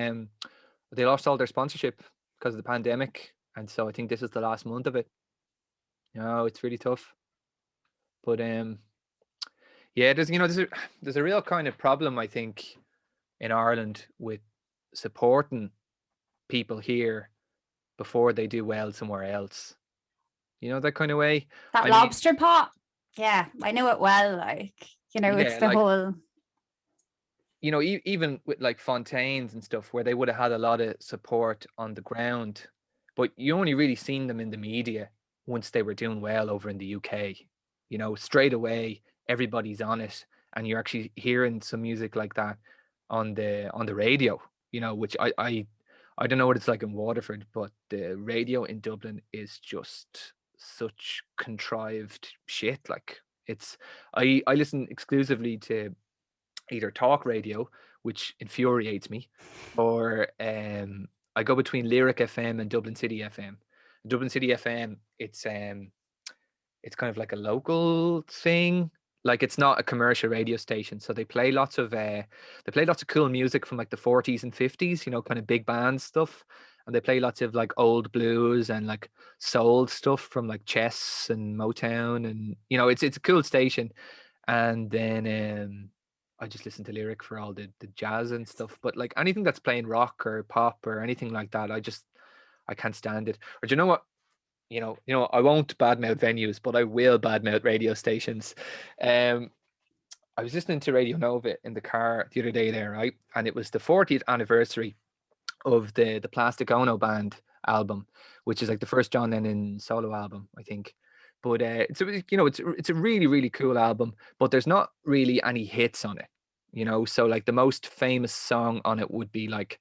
they lost all their sponsorship because of the pandemic, and so I think this is the last month of it. No, it's really tough. But yeah, there's a real kind of problem, I think, in Ireland with supporting people here before they do well somewhere else. You know, that kind of way. That I mean, lobster pot. Yeah, I know it well. Like, you know, it's yeah, the like, whole, you know, even with like Fontaines and stuff, where they would have had a lot of support on the ground, but you only really seen them in the media once they were doing well over in the UK. You know, straight away everybody's on it, and you're actually hearing some music like that on the radio. You know, which I don't know what it's like in Waterford, but the radio in Dublin is just such contrived shit. Like I listen exclusively to either talk radio, which infuriates me, or I go between Lyric FM and Dublin City FM. Dublin City FM, it's kind of like a local thing. Like it's not a commercial radio station, so they play lots of cool music from like the 40s and 50s, you know, kind of big band stuff, and they play lots of like old blues and like soul stuff from like Chess and Motown, and you know, it's a cool station. And then I just listen to Lyric for all the jazz and stuff. But like anything that's playing rock or pop or anything like that, I can't stand it. Or do you know what? I won't badmouth venues, but I will badmouth radio stations. Um, I was listening to Radio Nova in the car the other day there, right? And it was the 40th anniversary of the Plastic Ono Band album, which is like the first John Lennon solo album, I think. But it's a really really cool album, but there's not really any hits on it, you know. So like the most famous song on it would be like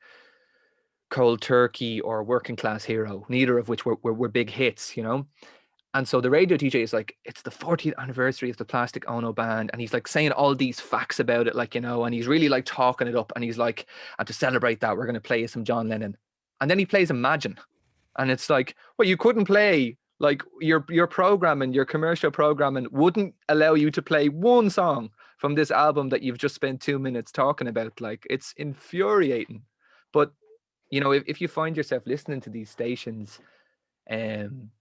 Cold Turkey or Working Class Hero, neither of which were big hits, you know. And so the radio DJ is like, it's the 40th anniversary of the Plastic Ono Band. And he's like saying all these facts about it, like, you know, and he's really like talking it up. And he's like, and to celebrate that, we're going to play some John Lennon. And then he plays Imagine. And it's like, well, you couldn't play, like your programming, your commercial programming wouldn't allow you to play one song from this album that you've just spent 2 minutes talking about. Like, it's infuriating. But, you know, if you find yourself listening to these stations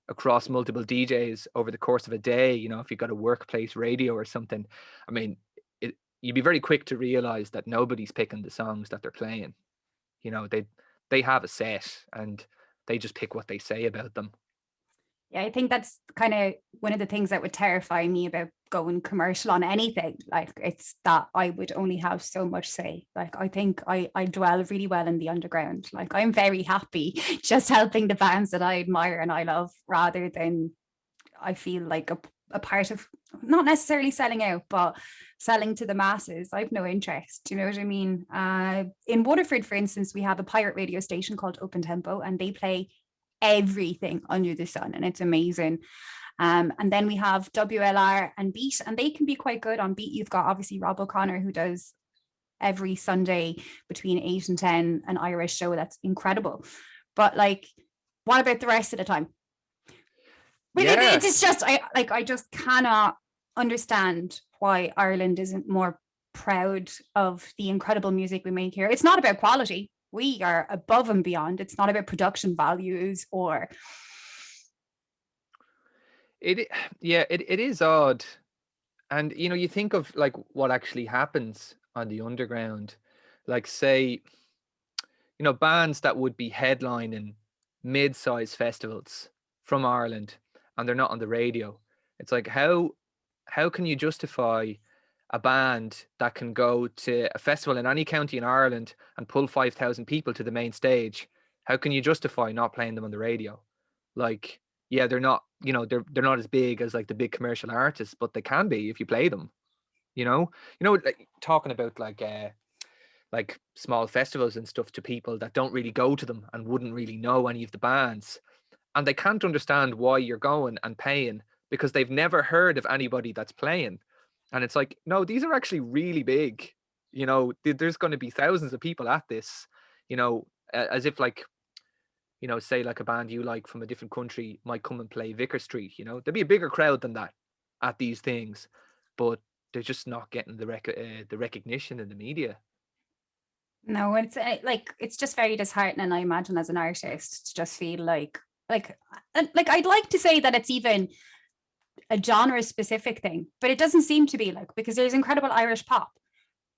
across multiple DJs over the course of a day, you know, if you've got a workplace radio or something, I mean, you'd be very quick to realize that nobody's picking the songs that they're playing. You know, they have a set and they just pick what they say about them. Yeah, I think that's kind of one of the things that would terrify me about going commercial on anything. Like, it's that I would only have so much say. Like, I think I dwell really well in the underground. Like, I'm very happy just helping the bands that I admire and I love, rather than I feel like a part of, not necessarily selling out, but selling to the masses. I've no interest. Do you know what I mean? In Waterford, for instance, we have a pirate radio station called Open Tempo, and they play everything under the sun, and it's amazing. And then we have WLR and Beat, and they can be quite good. On Beat, you've got obviously Rob O'Connor, who does every Sunday between 8 and 10 an Irish show that's incredible. But like, what about the rest of the time? Yeah. It's just I just cannot understand why Ireland isn't more proud of the incredible music we make here. It's not about quality. We are above and beyond. It's not about production values or. It is odd. And, you know, you think of like what actually happens on the underground, like say, you know, bands that would be headlining mid-sized festivals from Ireland and they're not on the radio. It's like, how can you justify a band that can go to a festival in any county in Ireland and pull 5,000 people to the main stage? How can you justify not playing them on the radio? Like, yeah, they're not, you know, they're not as big as like the big commercial artists, but they can be if you play them. You know, like talking about like small festivals and stuff to people that don't really go to them and wouldn't really know any of the bands, and they can't understand why you're going and paying because they've never heard of anybody that's playing. And it's like, no, these are actually really big. You know, there's going to be thousands of people at this, you know, as if like, you know, say like a band you like from a different country might come and play Vicar Street, you know, there'd be a bigger crowd than that at these things, but they're just not getting the recognition in the media. No, it's like, it's just very disheartening, I imagine, as an artist, to just feel like I'd like to say that it's even a genre specific thing, but it doesn't seem to be, like, because there's incredible Irish pop.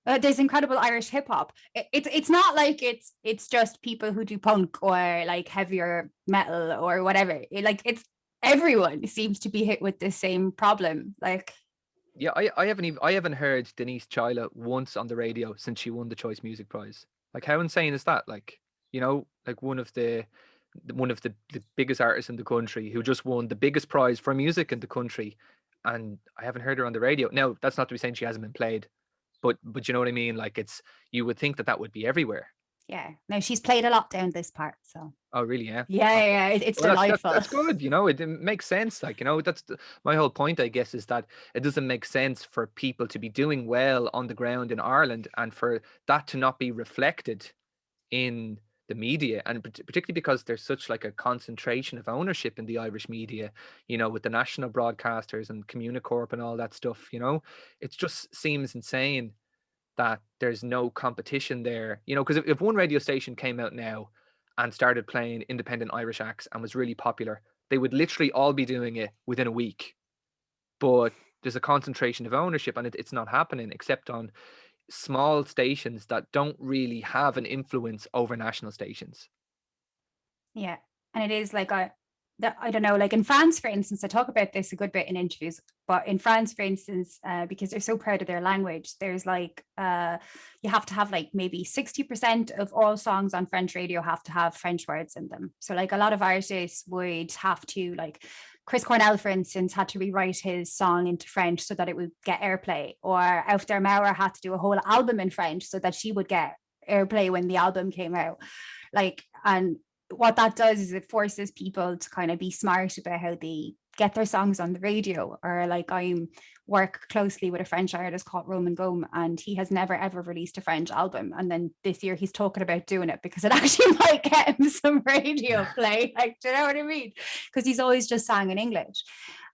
There's incredible Irish hip hop. It's not like it's just people who do punk or like heavier metal or whatever. It's everyone seems to be hit with the same problem. Like, yeah, I haven't heard Denise Chila once on the radio since she won the Choice Music Prize. Like, how insane is that? Like, you know, like one of the biggest artists in the country who just won the biggest prize for music in the country, and I haven't heard her on the radio. Now, that's not to be saying she hasn't been played, but you know what I mean? Like, you would think that would be everywhere. Yeah. No, she's played a lot down this part. So Oh, really? Yeah. yeah, Okay. yeah, it's Well, that's delightful. that's good. You know, it makes sense. Like, you know, my whole point, I guess, is that it doesn't make sense for people to be doing well on the ground in Ireland and for that to not be reflected in the media, and particularly because there's such like a concentration of ownership in the Irish media, you know, with the national broadcasters and Communicorp and all that stuff. You know, it just seems insane that there's no competition there. You know, because if one radio station came out now and started playing independent Irish acts and was really popular, they would literally all be doing it within a week. But there's a concentration of ownership, and it's not happening except on small stations that don't really have an influence over national stations. Yeah. And it is like I don't know, like in France, for instance, I talk about this a good bit in interviews, but in France, for instance, because they're so proud of their language, there's like, you have to have like maybe 60% of all songs on French radio have to have French words in them. So like a lot of artists would have to, like Chris Cornell, for instance, had to rewrite his song into French so that it would get airplay, or Auf der Mauer had to do a whole album in French so that she would get airplay when the album came out. Like, and what that does is it forces people to kind of be smart about how they get their songs on the radio. Or like I work closely with a French artist called Roman Gome, and he has never ever released a French album, and then this year he's talking about doing it because it actually might get him some radio play. Like, do you know what I mean? Because he's always just sang in English.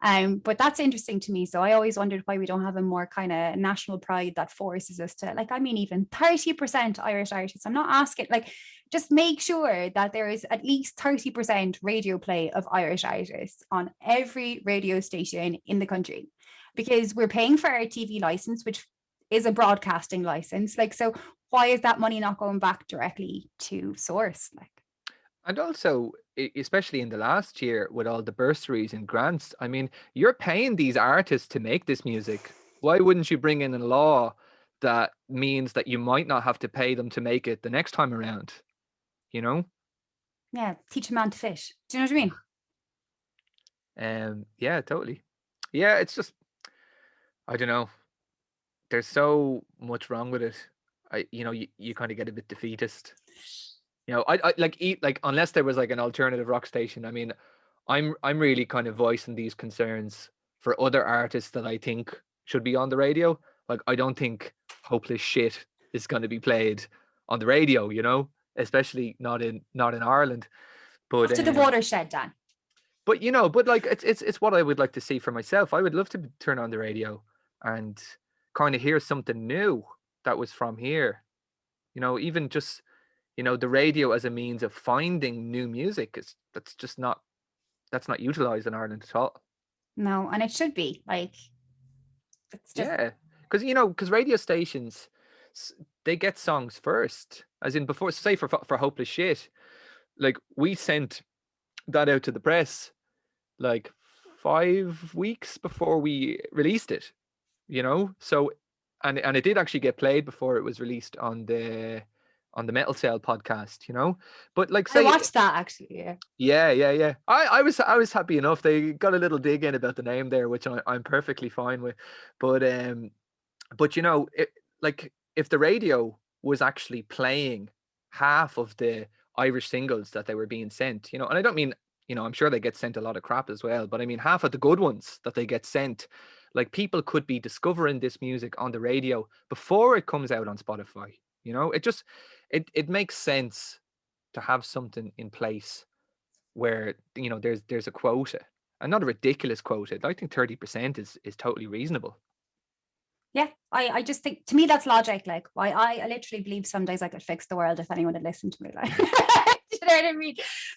But that's interesting to me. So I always wondered why we don't have a more kind of national pride that forces us to, like, I mean, even 30% Irish artists. I'm not asking, like, just make sure that there is at least 30% radio play of Irish artists on every radio station in the country, because we're paying for our TV license, which is a broadcasting license. Like, so why is that money not going back directly to source? Like, And also, especially in the last year with all the bursaries and grants, I mean, you're paying these artists to make this music. Why wouldn't you bring in a law that means that you might not have to pay them to make it the next time around? You know? yeah, teach a man to fish. Do you know what I mean? Yeah, totally. Yeah, it's just, I don't know. There's so much wrong with it. You kind of get a bit defeatist. You know, I like eat like unless there was like an alternative rock station. I mean, I'm really kind of voicing these concerns for other artists that I think should be on the radio. Like, I don't think Hopeless Shit is going to be played on the radio, you know, especially not in Ireland. But Off to the watershed, Dan. but you know, but like it's what I would like to see for myself. I would love to turn on the radio and kind of hear something new that was from here. You know, even just, you know, the radio as a means of finding new music is that's not utilized in Ireland at all. No, and it should be like, it's just, Yeah, because you know, because radio stations, they get songs first, as in before. Say for Hopeless Shit, like we sent that out to the press like 5 weeks before we released it. You know, so and it did actually get played before it was released on the Metal Cell podcast. You know, but like I say watched that actually. Yeah. yeah. I was happy enough. They got a little dig in about the name there, which I'm perfectly fine with. But you know, like if the radio was actually playing half of the Irish singles that they were being sent, you know, and I don't mean, you know, I'm sure they get sent a lot of crap as well, but I mean half of the good ones that they get sent, like people could be discovering this music on the radio before it comes out on Spotify. You know, it just it makes sense to have something in place where, you know, there's a quota, and not a ridiculous quota. I think 30% is totally reasonable. Yeah, I just think, to me that's logic. Like, why I literally believe some days I could fix the world if anyone had listened to me. Like, you know what I mean?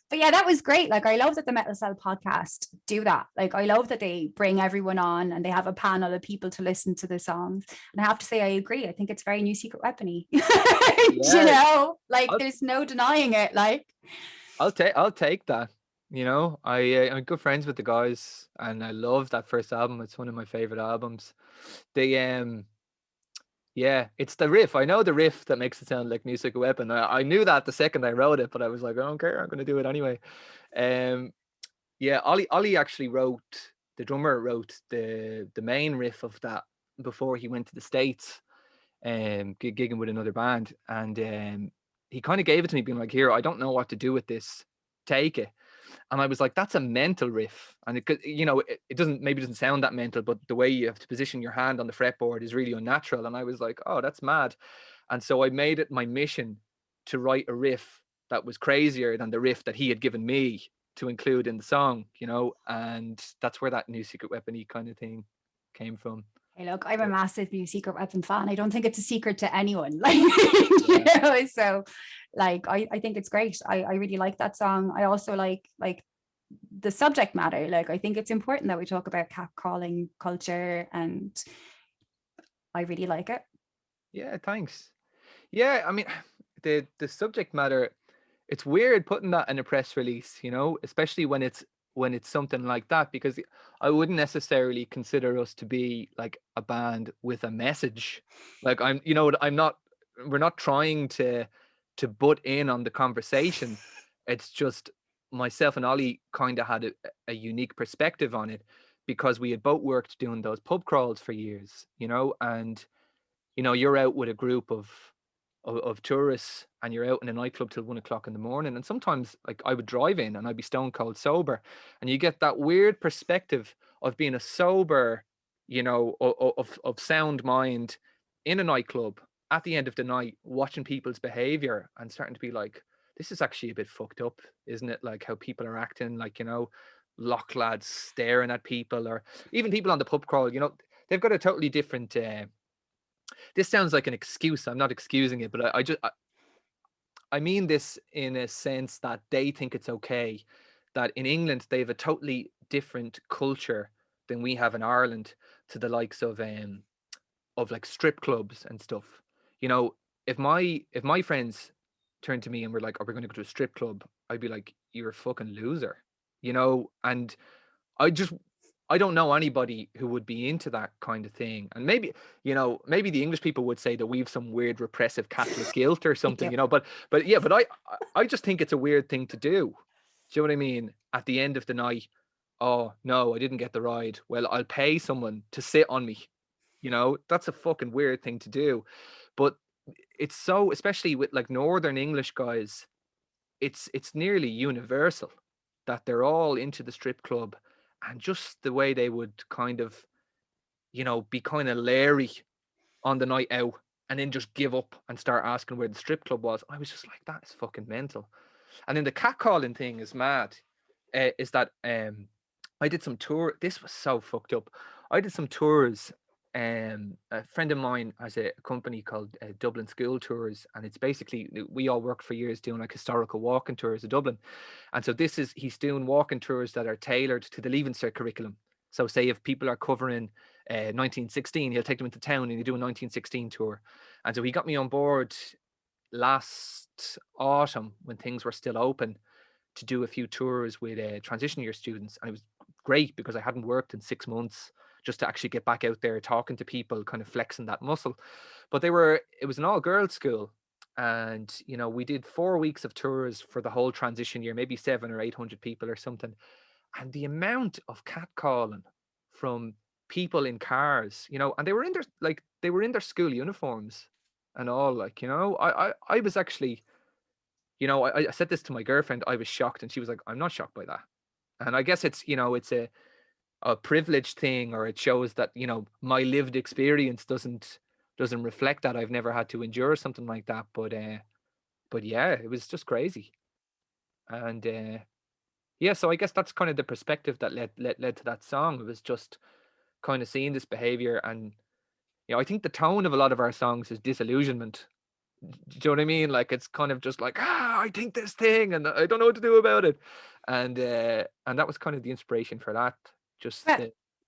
But yeah, that was great. Like, I love that the Metal Cell podcast do that. Like, I love that they bring everyone on and they have a panel of people to listen to the songs. And I have to say, I agree. I think it's very New Secret Weapony. You Yeah, know, like I'll there's no denying it. Like, I'll take that. You know, I'm good friends with the guys, and I love that first album. It's one of my favorite albums. They Yeah, it's the riff. I know the riff that makes it sound like Music Weapon. I knew that the second I wrote it, but I was like, I don't care. I'm going to do it anyway. Um, yeah, Ollie actually wrote, the drummer wrote the main riff of that before he went to the States, gigging with another band, and he kind of gave it to me, being like, here, I don't know what to do with this, take it. And I was like, that's a mental riff. And it could, you know, it doesn't, maybe doesn't sound that mental, but the way you have to position your hand on the fretboard is really unnatural. And I was like, oh, that's mad. And so I made it my mission to write a riff that was crazier than the riff that he had given me to include in the song, you know, and that's where that New Secret Weapon-y kind of thing came from. Hey, look, I'm a massive New Secret Weapon fan. I don't think it's a secret to anyone. Like, you know, so like I think it's great. I really like that song. I also like the subject matter. Like, I think it's important that we talk about catcalling culture, and I really like it. Yeah, thanks. Yeah, I mean, the subject matter, it's weird putting that in a press release, you know, especially when it's something like that, because I wouldn't necessarily consider us to be like a band with a message. Like, I'm, you know, we're not trying to butt in on the conversation. It's just myself and Ollie kind of had a unique perspective on it, because we had both worked doing those pub crawls for years, you know, and you know, you're out with a group of tourists, and you're out in a nightclub till 1 o'clock in the morning. And sometimes, like, I would drive in and I'd be stone cold sober, and you get that weird perspective of being a sober, you know, of sound mind in a nightclub at the end of the night, watching people's behavior and starting to be like, this is actually a bit fucked up, isn't it? Like, how people are acting, like, you know, lock lads staring at people, or even people on the pub crawl, you know, they've got a totally different this sounds like an excuse. I'm not excusing it, but I mean this in a sense that they think it's okay that in England they have a totally different culture than we have in Ireland, to the likes of like strip clubs and stuff. You know, if my friends turned to me and were like, "Are we going to go to a strip club?" I'd be like, "You're a fucking loser," you know. And I don't know anybody who would be into that kind of thing. And maybe, you know, maybe the English people would say that we've some weird repressive Catholic guilt or something, you know, but yeah, but I just think it's a weird thing to do. Do you know what I mean? At the end of the night, oh no, I didn't get the ride. Well, I'll pay someone to sit on me. You know, that's a fucking weird thing to do. But it's so, especially with like Northern English guys, it's nearly universal that they're all into the strip club, and just the way they would kind of, you know, be kind of leery on the night out and then just give up and start asking where the strip club was. I was just like, that is fucking mental. And then the catcalling thing is mad. Is that I did some tour. This was so fucked up. I did some tours. A friend of mine has a company called Dublin School Tours, and it's basically, we all worked for years doing like historical walking tours of Dublin. And so he's doing walking tours that are tailored to the Leaving Cert curriculum. So say if people are covering 1916, he'll take them into town and he'll do a 1916 tour. And so he got me on board last autumn when things were still open to do a few tours with transition year students. And it was great because I hadn't worked in 6 months, just to actually get back out there talking to people, kind of flexing that muscle. But it was an all girls school. And, you know, we did 4 weeks of tours for the whole transition year, maybe 700 or 800 people or something. And the amount of catcalling from people in cars, you know, and they were in their school uniforms and all, like, you know, I was actually, you know, I said this to my girlfriend, I was shocked, and she was like, I'm not shocked by that. And I guess it's, you know, it's a privilege thing, or it shows that, you know, my lived experience doesn't reflect that. I've never had to endure something like that, but yeah, it was just crazy. And yeah, so I guess that's kind of the perspective that led to that song. It was just kind of seeing this behavior. And you know, I think the tone of a lot of our songs is disillusionment. Do you know what I mean? Like, it's kind of just like, I think this thing and I don't know what to do about it. And that was kind of the inspiration for that. Just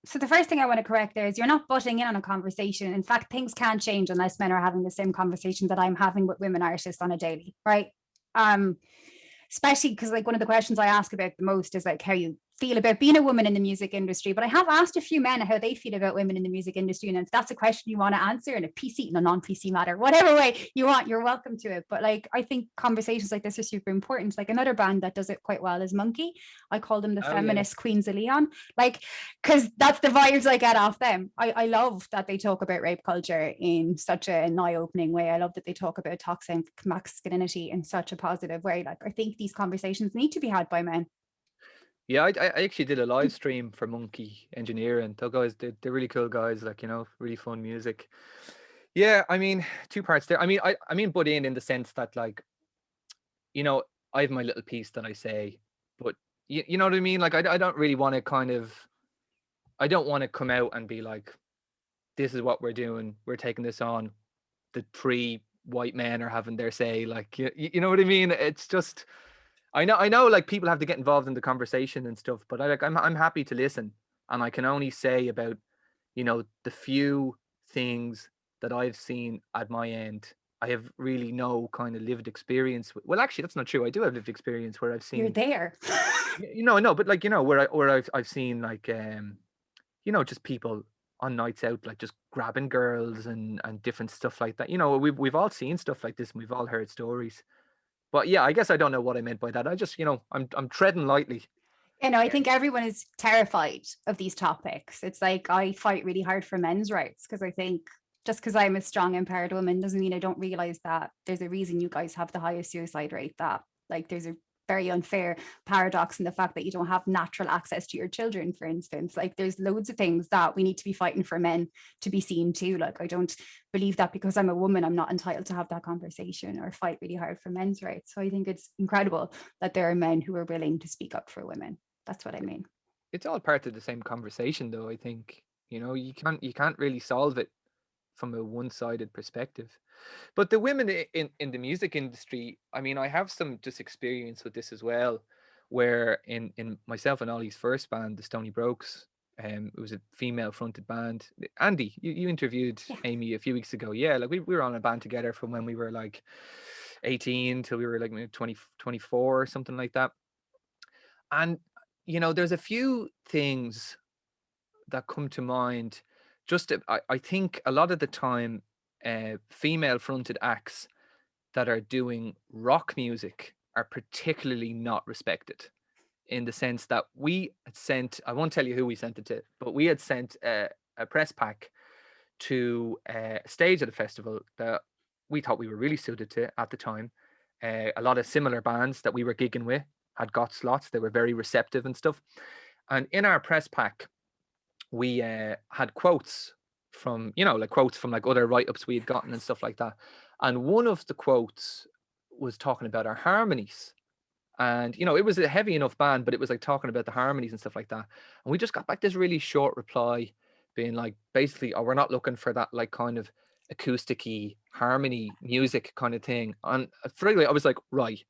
so the first thing I want to correct there is you're not butting in on a conversation. In fact, things can't change unless men are having the same conversation that I'm having with women artists on a daily, right? Especially because, like, one of the questions I ask about the most is like how you feel about being a woman in the music industry, but I have asked a few men how they feel about women in the music industry. And if that's a question you want to answer in a PC, in a non-PC matter, whatever way you want, you're welcome to it. But like, I think conversations like this are super important. Like another band that does it quite well is Monkey. I call them the feminist queens of Leon, like, because that's the vibes I get off them. I love that they talk about rape culture in such an eye-opening way. I love that they talk about toxic masculinity in such a positive way. Like, I think these conversations need to be had by men. Yeah, I actually did a live stream for Monkey Engineering. Those guys, they're really cool guys, like, you know, really fun music. Yeah, I mean, two parts there. I mean, butt in the sense that, like, you know, I have my little piece that I say, but you know what I mean? Like, I don't really want to I don't want to come out and be like, this is what we're doing. We're taking this on. The three white men are having their say. Like, you know what I mean? It's just, I know, like, people have to get involved in the conversation and stuff, but I'm happy to listen, and I can only say about, you know, the few things that I've seen at my end. I have really no kind of lived experience. Well, actually, that's not true. I do have lived experience where I've seen. You're there. You know, no, but like, you know, where I've seen, like, you know, just people on nights out, like, just grabbing girls and different stuff like that. You know, we've all seen stuff like this, and we've all heard stories. But yeah, I guess I don't know what I meant by that. I just, you know, I'm treading lightly. You know, I think everyone is terrified of these topics. It's like I fight really hard for men's rights because I think just because I'm a strong, empowered woman doesn't mean I don't realize that there's a reason you guys have the highest suicide rate. That, like, there's a very unfair paradox in the fact that you don't have natural access to your children, for instance. Like, there's loads of things that we need to be fighting for men to be seen too. Like, I don't believe that because I'm a woman, I'm not entitled to have that conversation or fight really hard for men's rights. So I think it's incredible that there are men who are willing to speak up for women. That's what I mean. It's all part of the same conversation, though. I think, you know, you can't really solve it from a one-sided perspective. But the women in the music industry, I mean, I have some just experience with this as well, where in myself and Ollie's first band, the Stony Brokes, it was a female fronted band. Andy, you interviewed Amy a few weeks ago. Yeah, like we were on a band together from when we were like 18 till we were like maybe 20, 24 or something like that. And, you know, there's a few things that come to mind. Just, I think a lot of the time, female fronted acts that are doing rock music are particularly not respected, in the sense that we had sent, I won't tell you who we sent it to, but we had sent a press pack to a stage at a festival that we thought we were really suited to at the time. A lot of similar bands that we were gigging with had got slots. They were very receptive and stuff. And in our press pack, we had quotes from, you know, like quotes from like other write-ups we had gotten and stuff like that. And one of the quotes was talking about our harmonies. And, you know, it was a heavy enough band, but it was like talking about the harmonies and stuff like that. And we just got back this really short reply being like, basically, oh, we're not looking for that, like, kind of acoustic-y harmony music kind of thing. And frankly, I was like, right,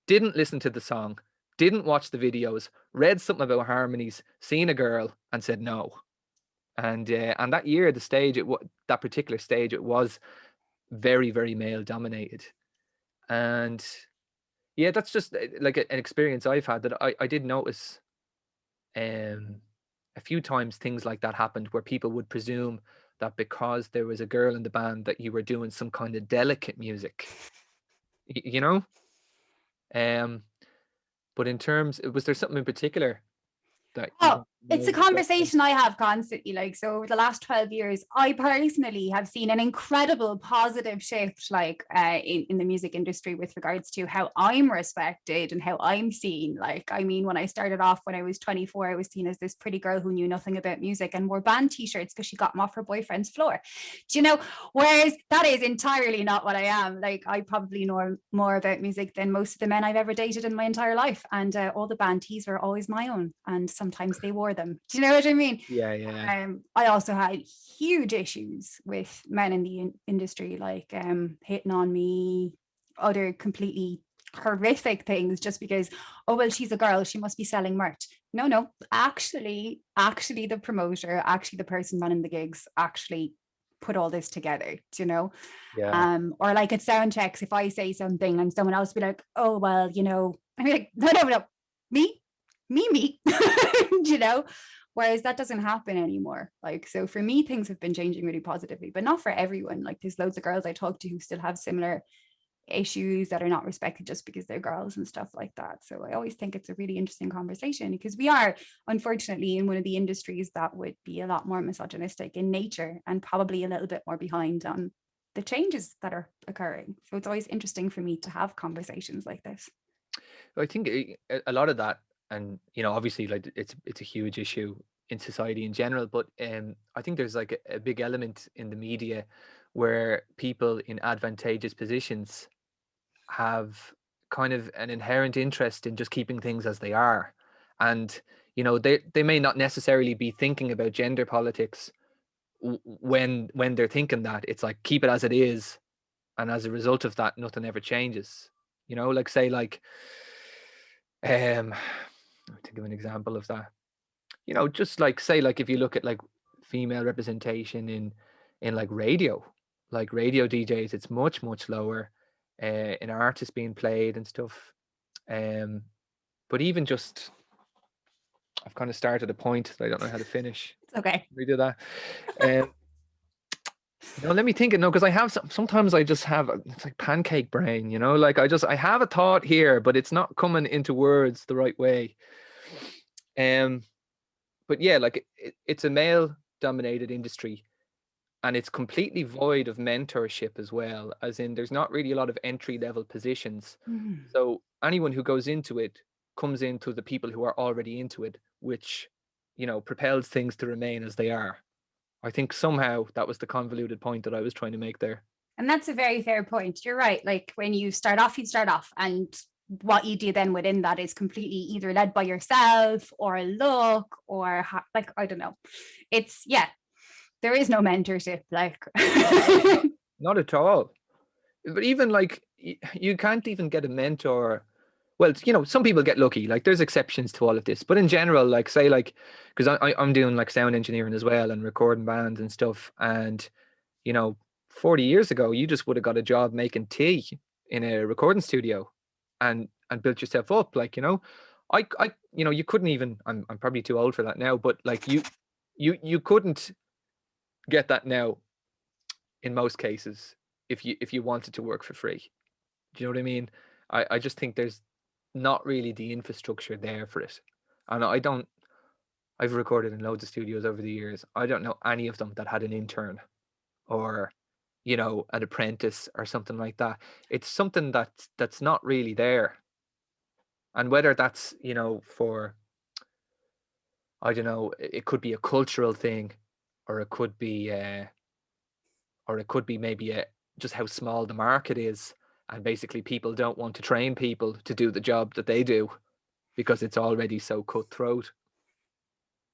didn't listen to the song, didn't watch the videos, read something about harmonies, seen a girl and said no. And that year, the stage, that particular stage, it was very, very male dominated. And yeah, that's just like an experience I've had, that I did notice a few times things like that happened, where people would presume that because there was a girl in the band that you were doing some kind of delicate music, you know? But in terms, was there something in particular that Oh, it's a conversation I have constantly. Like, so over the last 12 years, I personally have seen an incredible positive shift, like in the music industry, with regards to how I'm respected and how I'm seen. Like, I mean, when I started off when I was 24, I was seen as this pretty girl who knew nothing about music and wore band t-shirts because she got them off her boyfriend's floor. Do you know? Whereas that is entirely not what I am. Like, I probably know more about music than most of the men I've ever dated in my entire life. And all the band tees were always my own. And sometimes they wore them. Do you know what I mean? Yeah. I also had huge issues with men in the industry, like hitting on me, other completely horrific things, just because, oh, well, she's a girl, she must be selling merch. No, actually the promoter, actually the person running the gigs, actually put all this together, do you know? Yeah. Or like at sound checks, if I say something and someone else be like, oh, well, you know, I'm like, no, me? me, whereas that doesn't happen anymore. Like, so for me, things have been changing really positively, but not for everyone. Like, there's loads of girls I talk to who still have similar issues that are not respected just because they're girls and stuff like that. So I always think it's a really interesting conversation, because we are unfortunately in one of the industries that would be a lot more misogynistic in nature, and probably a little bit more behind on the changes that are occurring. So it's always interesting for me to have conversations like this. I think a lot of that, and obviously, like it's a huge issue in society in general, but I think there's like a big element in the media where people in advantageous positions have kind of an inherent interest in just keeping things as they are, and they may not necessarily be thinking about gender politics when they're thinking that. It's like, keep it as it is, and as a result of that, nothing ever changes. Like, say, like, let me think of an example of that. Just like, say, like, if you look at like female representation in like radio DJs, it's much lower, in artists being played and stuff. But even just, I've kind of started a point that I don't know how to finish. It's okay. Redo that. No, let me think it. No, because I have sometimes I just have it's like pancake brain, like I have a thought here, but it's not coming into words the right way. But yeah, like it's a male dominated industry, and it's completely void of mentorship as well, as in there's not really a lot of entry level positions. So anyone who goes into it comes into the people who are already into it, which propels things to remain as they are. I think somehow that was the convoluted point that I was trying to make there. And that's a very fair point. You're right. Like, when you start off, and what you do then within that is completely either led by yourself or luck or like, I don't know. It's, yeah, there is no mentorship, like. Not at all. But even like, you can't even get a mentor. Well, some people get lucky, like there's exceptions to all of this, but in general, like, say, like, because I'm doing like sound engineering as well and recording bands and stuff, and 40 years ago you just would have got a job making tea in a recording studio and built yourself up, like, I you couldn't even, I'm probably too old for that now, but like you couldn't get that now in most cases if you wanted to work for free. Do you know what I mean? I just think there's not really the infrastructure there for it. And I've recorded in loads of studios over the years. I don't know any of them that had an intern or, an apprentice or something like that. It's something that's not really there. And whether that's, for, I don't know, it could be a cultural thing, or it could be, maybe just how small the market is. And basically people don't want to train people to do the job that they do because it's already so cutthroat.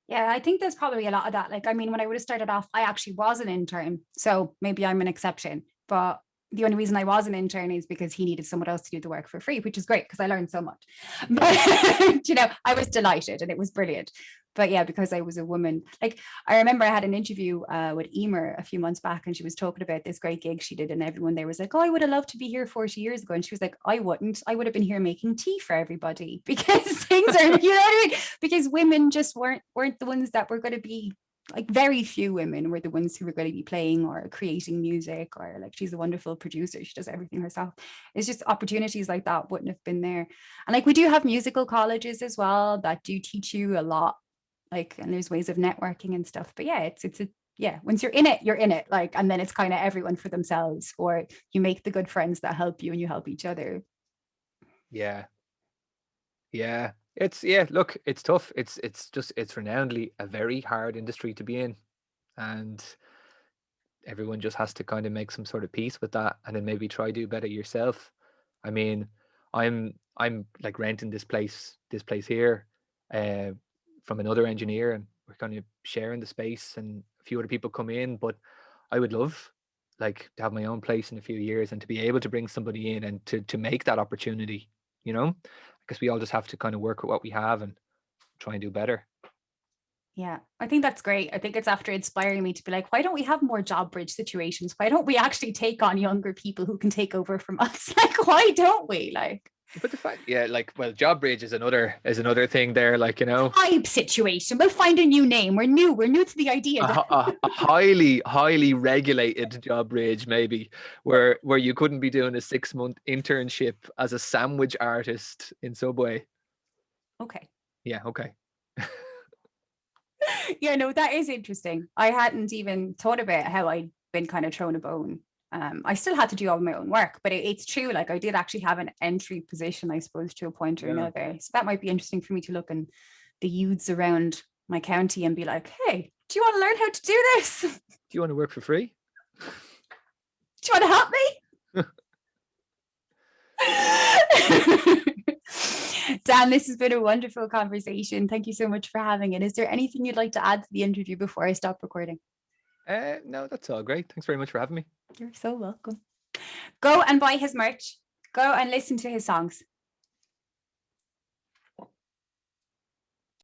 Yeah, I think there's probably a lot of that. Like, I mean, when I would have started off, I actually was an intern. So maybe I'm an exception. But the only reason I was an intern is because he needed someone else to do the work for free, which is great because I learned so much. But, I was delighted and it was brilliant. But yeah, because I was a woman, like, I remember I had an interview with Emer a few months back, and she was talking about this great gig she did, and everyone there was like, oh, I would have loved to be here 40 years ago. And she was like, I wouldn't. I would have been here making tea for everybody, because things are, you know what I mean? Because women just weren't the ones that were going to be, like, very few women were the ones who were going to be playing or creating music, or like, she's a wonderful producer, she does everything herself. It's just opportunities like that wouldn't have been there. And like, we do have musical colleges as well that do teach you a lot, like, and there's ways of networking and stuff. But yeah, it's yeah, once you're in it, you're in it, like, and then it's kind of everyone for themselves, or you make the good friends that help you and you help each other. Yeah. Look, it's tough. It's renownedly a very hard industry to be in, and everyone just has to kind of make some sort of peace with that, and then maybe try do better yourself. I mean, I'm like renting this place here from another engineer, and we're kind of sharing the space, and a few other people come in, but I would love, like, to have my own place in a few years and to be able to bring somebody in and to make that opportunity, because we all just have to kind of work with what we have and try and do better. Yeah, I think that's great. I think it's after inspiring me to be like, why don't we have more job bridge situations? Why don't we actually take on younger people who can take over from us? Like, why don't we? Like, But the fact, yeah, like, well, job bridge is another thing there, like, you know, Hype situation. We'll find a new name. We're new to the idea. a highly regulated job bridge, maybe, where you couldn't be doing a 6-month internship as a sandwich artist in Subway. Okay. Yeah, okay. Yeah, no, that is interesting. I hadn't even thought about how I'd been kind of thrown a bone. I still had to do all my own work, but it's true. Like I did actually have an entry position, I suppose, to a point or Yeah. another. So that might be interesting for me to look in the youths around my county and be like, hey, do you want to learn how to do this? Do Do you want to work for free? you want to help me? Dan, this has been a wonderful conversation. Thank you so much for having it. Is there anything you'd like to add to the interview before I stop recording? No, that's all great. Thanks very much for having me. You're so welcome. Go and buy his merch. Go and listen to his songs.